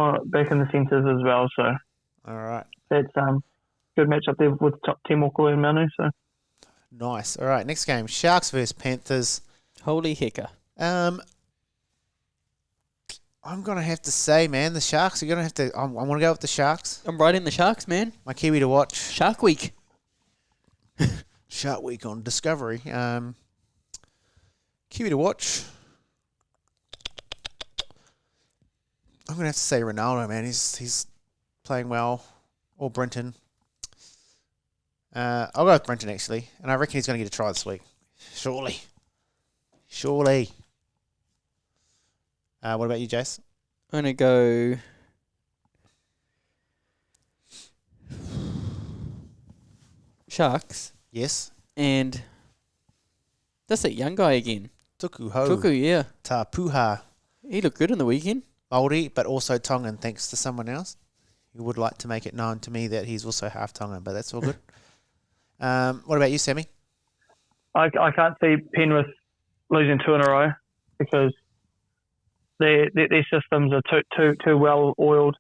in the centres as well, so
All right.
that's good match up there with Timoko and Manu. So
Nice. All right, next game. Sharks versus Panthers.
Holy hecker.
I'm going to have to say, man, the Sharks are going to have to... I want to go with the Sharks.
I'm riding the Sharks, man.
My Kiwi to watch.
Shark Week.
Shark Week on Discovery. Kiwi to watch. I'm going to have to say Ronaldo, man. He's playing well. Or Brenton. I'll go with Brenton, actually. And I reckon he's going to get a try this week. Surely. What about you, Jace?
I'm going to go... Sharks.
Yes.
And... That's that young guy again.
Tuku Ho.
Tuku, yeah.
Tapuha.
He looked good on the weekend.
Māori, but also Tongan, thanks to someone else who would like to make it known to me that he's also half Tongan, but that's all good. What about you, Sammy?
I can't see Penrith losing 2 in a row because their systems are too well oiled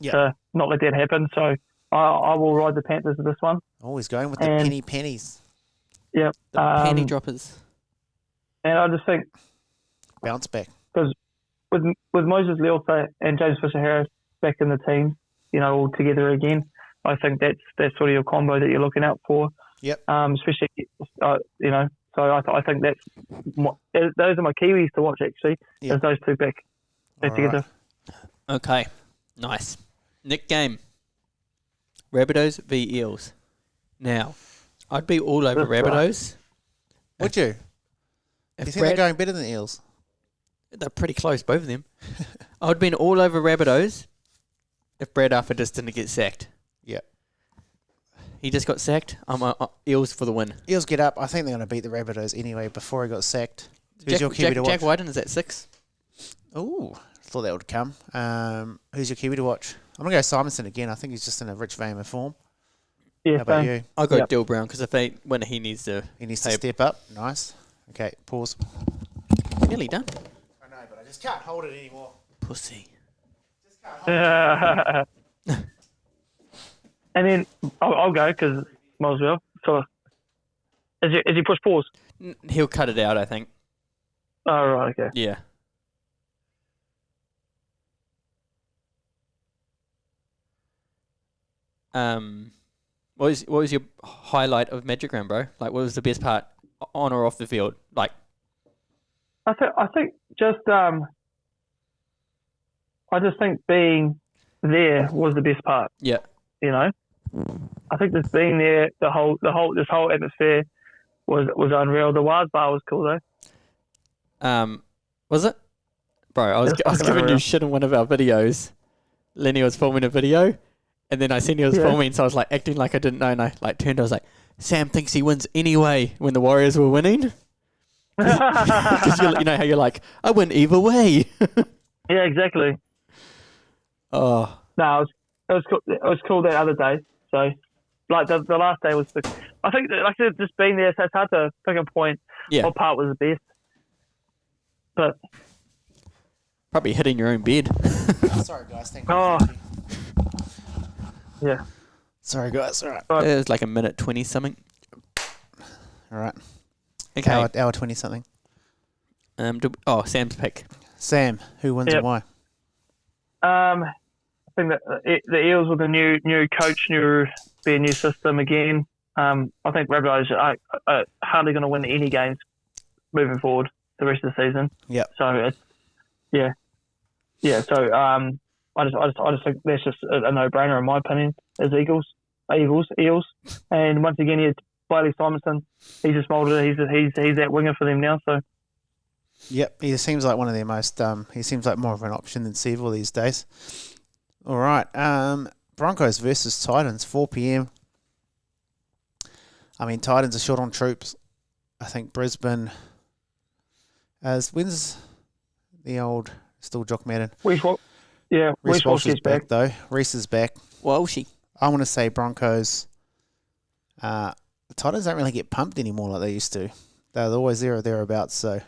to not let that happen. So I will ride the Panthers with this one.
Always going with the pennies.
Yep.
The penny droppers.
And I just think
Bounce back.
because with Moses Leota and James Fisher-Harris back in the team, you know, all together again, I think that's sort of your combo that you're looking out for.
Yep.
Especially, you know, so I think those are my Kiwis to watch, actually.
Yep.
Is those two back together.
Right.
Okay. Nice. Nick game. Rabbitohs v Eels. Now, I'd be all over Rabbitohs.
Would you? Do you think they're going better than the Eels?
They're pretty close, both of them. I would have been all over Rabbitohs if Brad Arthur just didn't get sacked.
Yep.
He just got sacked. I'm Eels for the win.
Eels get up. I think they're going to beat the Rabbitohs anyway before he got sacked. Who's your Kiwi to watch?
Jack Wyden is at 6.
Ooh, thought that would come. Who's your Kiwi to watch? I'm going to go Simonson again. I think he's just in a rich vein of form.
Yeah,
How about
same.
you?
I'll go Dill Brown because if they win, he needs to...
He needs to step up. Nice. Okay, pause.
Nearly done.
I know, but I just can't hold it anymore.
Pussy.
And then I'll go because might as well. So, as you push pause.
He'll cut it out, I think.
Oh, right, okay.
Yeah. What was your highlight of Magic Round, bro? Like, what was the best part on or off the field? Like,
I think just I just think being there was the best part.
Yeah.
You know, I think just being there, this whole atmosphere was unreal. The Wild Bar was cool though.
Was it? Bro, I was giving
unreal.
you shit in one of our videos. Lennie was filming a video, and then I seen he was filming, so I was like acting like I didn't know, and I like turned. I was like, Sam thinks he wins anyway when the Warriors were winning. Because you know how you're like, I win either way.
Yeah, exactly.
Oh,
No, it was cool. It was cool that other day. So, like the last day was I think like I said, just being there, so it's hard to pick a point.
yeah.
What part was the best? But
Probably hitting your own bed.
Sorry, guys. Thank you.
oh, yeah.
Sorry, guys. All right.
It was like a minute 20 something.
All right.
Okay.
Hour 20 something.
Sam's pick.
Sam, who wins and why?
I think that the Eels with a new coach, be a new system again. I think Rabbitohs are hardly going to win any games moving forward the rest of the season.
Yeah.
So it's yeah. So I just think that's just a no-brainer in my opinion. As Eels, and once again, here's Blakey Simonson. He's just moulded it. He's that winger for them now. So.
Yep, he seems like one of their most. He seems like more of an option than Seville these days. All right, Broncos versus Titans, 4 p.m. I mean, Titans are short on troops. I think Brisbane. When's the old still Jock Madden?
Reece Walsh is
back though. Reece is back.
Well, she.
I want to say Broncos. The Titans don't really get pumped anymore like they used to. They're always there or thereabouts, so.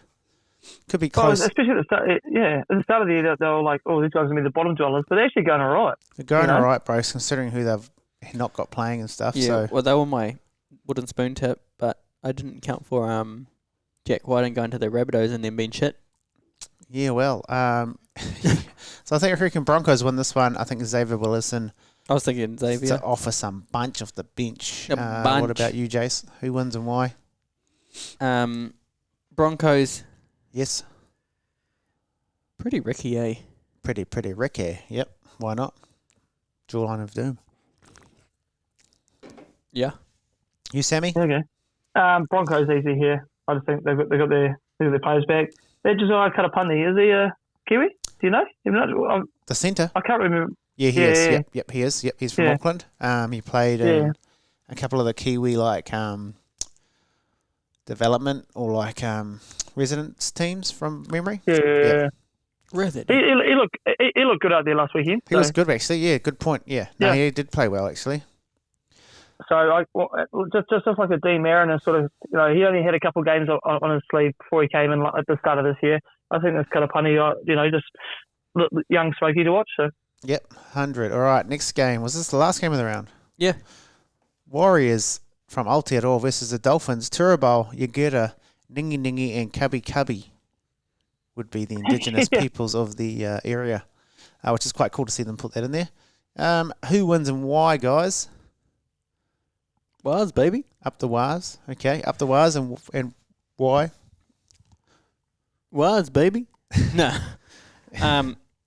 Could be close.
Especially at the start, at the start of the year, they were like, "Oh, these guys are going to be the bottom dwellers," but they're actually going all right.
They're going all right, bro, considering who they've not got playing and stuff.
Yeah,
So.
well, they were my wooden spoon tip, but I didn't count for Jack White and going to the Rabbitohs and then being shit.
Yeah, well, so I reckon Broncos win this one. I think Xavier Willison
I was thinking Xavier.
to offer some bunch off the bench.
Bunch.
What about you, Jace? Who wins and why?
Broncos.
Yes.
Pretty Ricky, eh?
Pretty Ricky. Yep. Why not? Jawline of doom.
Yeah.
You, Sammy?
Okay. Broncos easy here. I just think they got their players back. They're just Punter. Is he a Kiwi? Do you know?
The centre?
I can't remember.
Yeah, he is. Yep, he is. Yep, he's from Auckland. He played in a couple of the Kiwi development or residence teams from memory.
Yeah.
Yep.
Really?
He looked good out there last weekend.
He was good actually. Yeah, good point. Yeah. No, he did play well actually.
So just like a Dean Mariner sort of, he only had a couple of games on his sleeve before he came in at the start of this year. I think that's kind of funny, just young Smokey to watch. So.
Yep, 100. All right, next game. Was this the last game of the round?
Yeah.
Warriors from Aotearoa versus the Dolphins. Turabal, Yagura, Ningi Ningi, and Kabi Kabi would be the indigenous peoples of the area, which is quite cool to see them put that in there. Who wins and why, guys?
Waz, baby.
Up the Waz. Okay, up the Waz and why?
Waz, baby. No.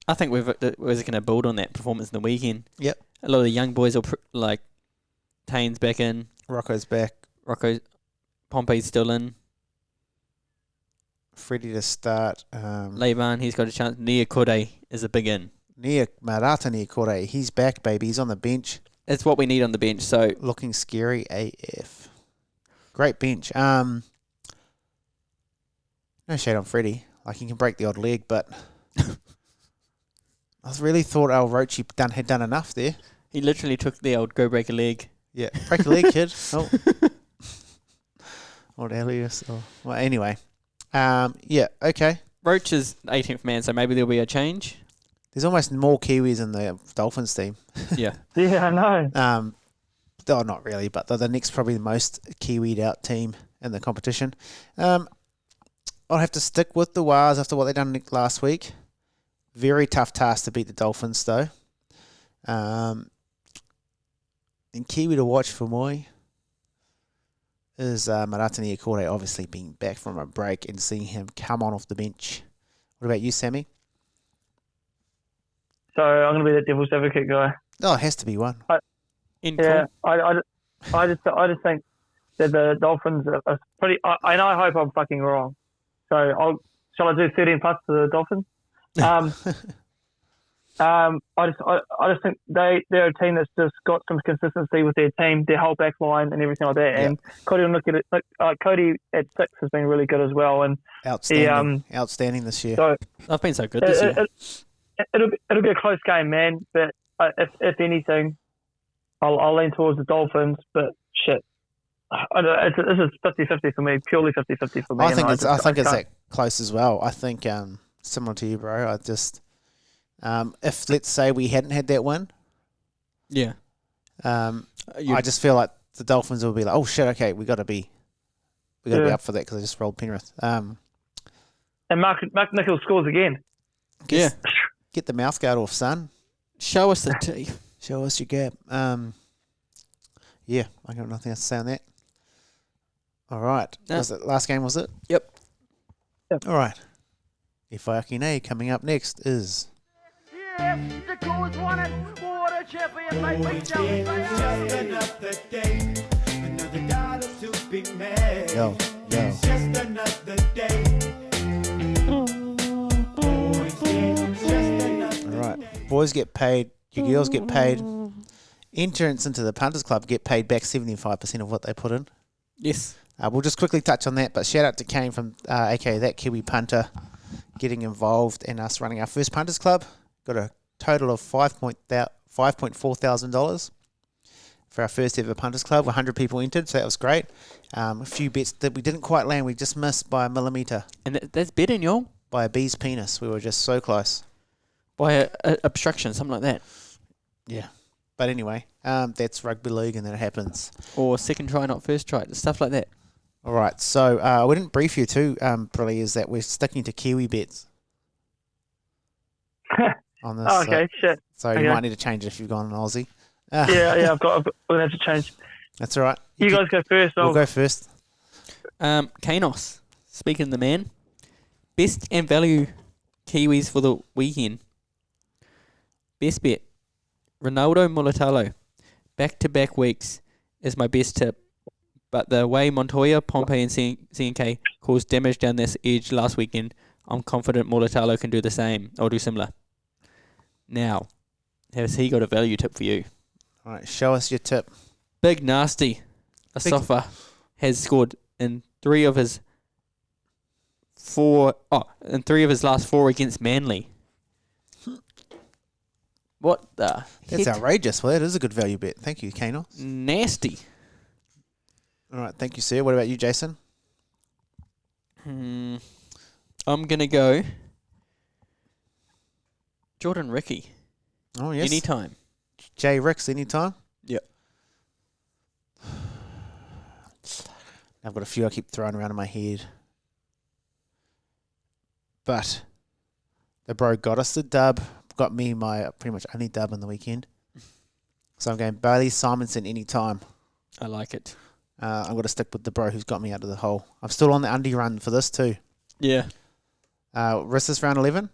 I think we're going to build on that performance in the weekend.
Yep.
A lot of the young boys will Tane's back in.
Rocco's back.
Pompey's still in.
Freddie to start.
Leiban, he's got a chance. Nia Kore is a big in.
Marata Nia Kore, he's back, baby. He's on the bench.
That's what we need on the bench. So
looking scary AF. Great bench. No shade on Freddie. He can break the odd leg, but I really thought Al Roche had done enough there.
He literally took the old go break a leg.
Yeah, break a leg, kid. Oh. Old Elias. Oh. Well, anyway. Yeah, okay.
Roach is 18th man, so maybe there'll be a change.
There's almost more Kiwis in the Dolphins team.
Yeah.
Yeah, I know.
Not really, but they're the next probably the most Kiwi'd out team in the competition. I'll have to stick with the Wars after what they done last week. Very tough task to beat the Dolphins, though. And Kiwi to watch for Moi. is Maratani Akore obviously being back from a break and seeing him come on off the bench. What about you, Sammy?
So I'm going to be the devil's advocate guy.
Oh, it has to be one.
Yeah, I just think that the Dolphins are pretty. I hope I'm fucking wrong. So shall I do 13 plus to the Dolphins? I just think they're a team that's just got some consistency with their team, their whole back line and everything like that. And Cody, look at it. Cody at 6 has been really good as well, and
outstanding this year.
So
I've been so good this year.
It'll be a close game, man. But if anything, I'll lean towards the Dolphins. But shit, this is 50-50 for me, purely 50-50 for me.
I think it's that close as well. I think similar to you, bro. I just if let's say we hadn't had that win, I just feel like the Dolphins will be like, oh shit, okay, we got to be up for that because I just rolled Penrith.
And Mark Nichols scores again.
Get the mouth guard off, son.
Show us the teeth.
Show us your gap. Yeah, I got nothing else to say on that. All right. Was it last game, was it?
Yep.
All right. Ifeakine coming up next is...
Yes, the Kiwis won it. What a champion, mate. We
Just another day, another dollar to be made.
Yo.
Just another day.
All right. Boys get paid. Your girls get paid. Entrants into the Punters Club get paid back 75% of what they put in.
Yes.
We'll just quickly touch on that, but shout out to Kane from aka That Kiwi Punter getting involved and us running our first Punters Club. Got a total of $5.4 thousand for our first ever Punters Club. 100 people entered, so that was great. A few bets that we didn't quite land. We just missed by a millimetre.
And that's betting, y'all.
By a bee's penis. We were just so close.
By a obstruction, something like that.
Yeah. But anyway, that's rugby league and that happens.
Or second try, not first try. Stuff like that.
All right. So we didn't brief you too, Brilly, is that we're sticking to Kiwi bets. On this,
okay, shit.
So you might need to change it if you've gone an Aussie.
Yeah, I'm going to have to change.
That's all right.
You guys go first.
We'll go first.
Kanos, speaking of the man, best and value Kiwis for the weekend. Best bet, Ronaldo Mulatalo. Back-to-back weeks is my best tip. But the way Montoya, Pompey and CNK caused damage down this edge last weekend, I'm confident Mulatalo can do the same or do similar. Now, has he got a value tip for you?
All right, show us your tip.
Big Nasty, Asafa, has scored in three of his last 4 against Manly. What the
That's
heck?
outrageous. Well, that is a good value bet. Thank you, Kano.
Nasty.
All right, thank you, sir. What about you, Jason?
I'm going to go Jordan Ricky.
Oh, yes.
Anytime.
Jay Ricks, anytime?
Yep.
I've got a few I keep throwing around in my head. But the bro got us the dub. Got me my pretty much only dub on the weekend. So I'm going Bailey Simonson anytime.
I like it.
I'm going to stick with the bro who's got me out of the hole. I'm still on the undie run for this too.
Yeah.
Is this round 11?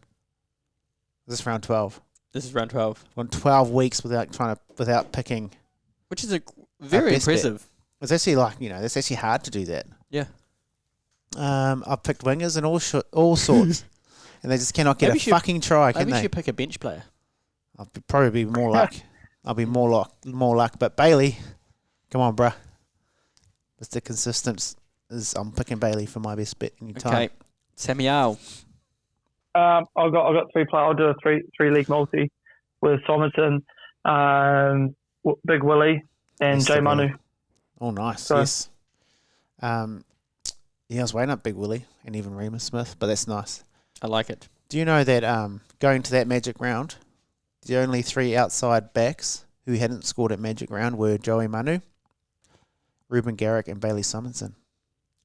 Is this round 12?
This is round 12.
On 12 weeks without picking.
Which is very impressive.
It's actually that's actually hard to do that.
Yeah.
I've picked wingers and all sorts. And they just cannot get fucking try, can
maybe
they?
you should pick a bench player.
I'll probably be more luck. I'll be more luck. But Bailey, come on, bruh. Mr. Consistent I'm picking Bailey for my best bet anytime.
Okay. Samuel.
I've got 3 players. I'll do a three league multi with Simonson, Big Willie, and Jay Manu.
Oh, nice.
So,
yes. I was weighing up Big Willie and even Remus Smith, but that's nice.
I like it.
Do you know that going to that Magic round, the only 3 outside backs who hadn't scored at Magic round were Joey Manu, Ruben Garrick, and Bailey Simonson.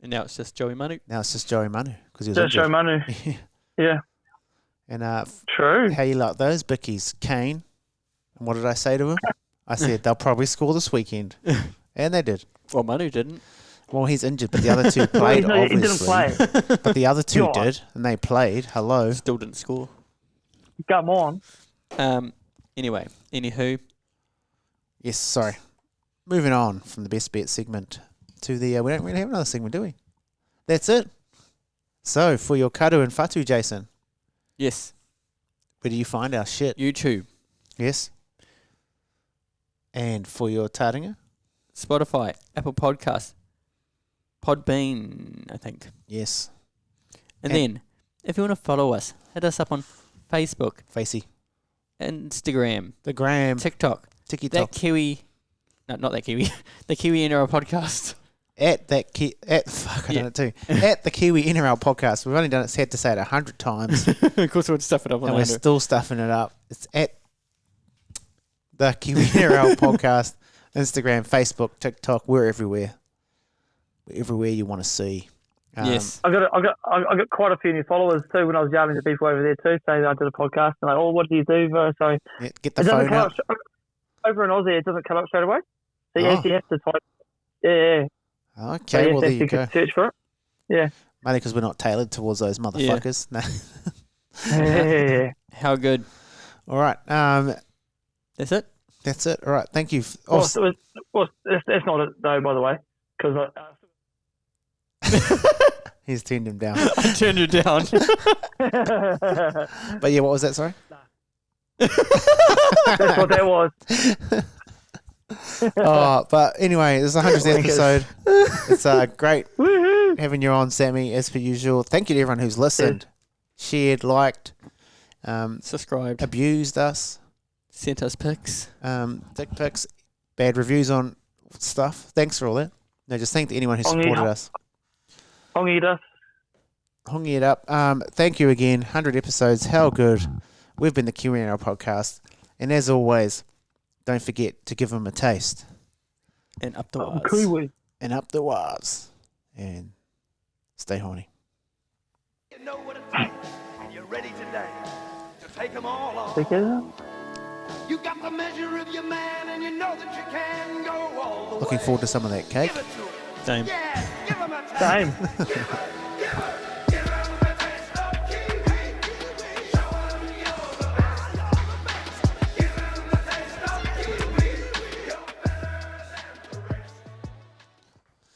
And now it's just Joey Manu.
Now it's just Joey Manu because he was
just
injured.
Joey Manu. Yeah.
And
true.
How you like those bickies, Kane? And what did I say to him? I said they'll probably score this weekend, and they did.
Well, Manu didn't.
Well, he's injured, but the other two played,
he
obviously.
didn't play.
But the other two
God.
did, and they played. Hello.
Still didn't score.
Come on.
Anyway, anywho,
Yes, sorry. Moving on from the best bet segment to the... we don't really have another segment, do we? That's it. So, for your kadu and fatu, Jason,
yes,
where do you find our shit?
YouTube,
Yes. And for your taringa?
Spotify, Apple Podcasts, Podbean, I think.
Yes.
And then, if you want to follow us, hit us up on Facebook,
Facey.
Instagram,
The gram.
TikTok.
Tiki-tok.
That Kiwi... No, not that Kiwi. The Kiwi NRL podcast.
At the Kiwi NRL podcast. We've only had to say it 100 times,
Of course, we'll stuff it up on
and we're
under.
still stuffing it up. It's at the Kiwi NRL podcast. Instagram, Facebook, TikTok. We're everywhere. We're everywhere you want to see.
Yes.
I got quite a few new followers too when I was yelling to people over there too, saying I did a podcast. And like, oh, what do you do? So
Yeah, get the
it doesn't
phone
come
out.
up over in Aussie. It doesn't come up straight away. So you
Oh.
actually have to type. Yeah. So
Okay, well, there you go.
search for it. Yeah.
Mainly because we're not tailored towards those motherfuckers. No.
Yeah.
How good.
All right.
That's it?
That's it. All right. Thank you.
Well, that's not it though, by the way, because
He's turned him down.
I turned you down.
But yeah, what was that? Sorry.
that's what that was.
Oh, but anyway, this is the 100th episode. It's great having you on, Sammy, as per usual. Thank you to everyone who's listened, shared, liked,
Subscribed.
abused us,
Sent us pics.
dick pics, bad reviews on stuff. Thanks for all that. No, just thank anyone who supported us.
Hongi us.
Hongi it up. Thank you again. 100 episodes. How good. We've been the Kiwi NRL podcast. And as always, don't forget to give them a taste.
And up the wires.
Kiwi.
And up the wires. And stay horny.
You know what it takes, and you're ready today to take them all on.
Together.
You got the measure of your man, and you know that you can go all the
Looking
way.
forward to some of that cake.
Give it to him.
Same.
Yeah, give him a
Same.
taste. Give it.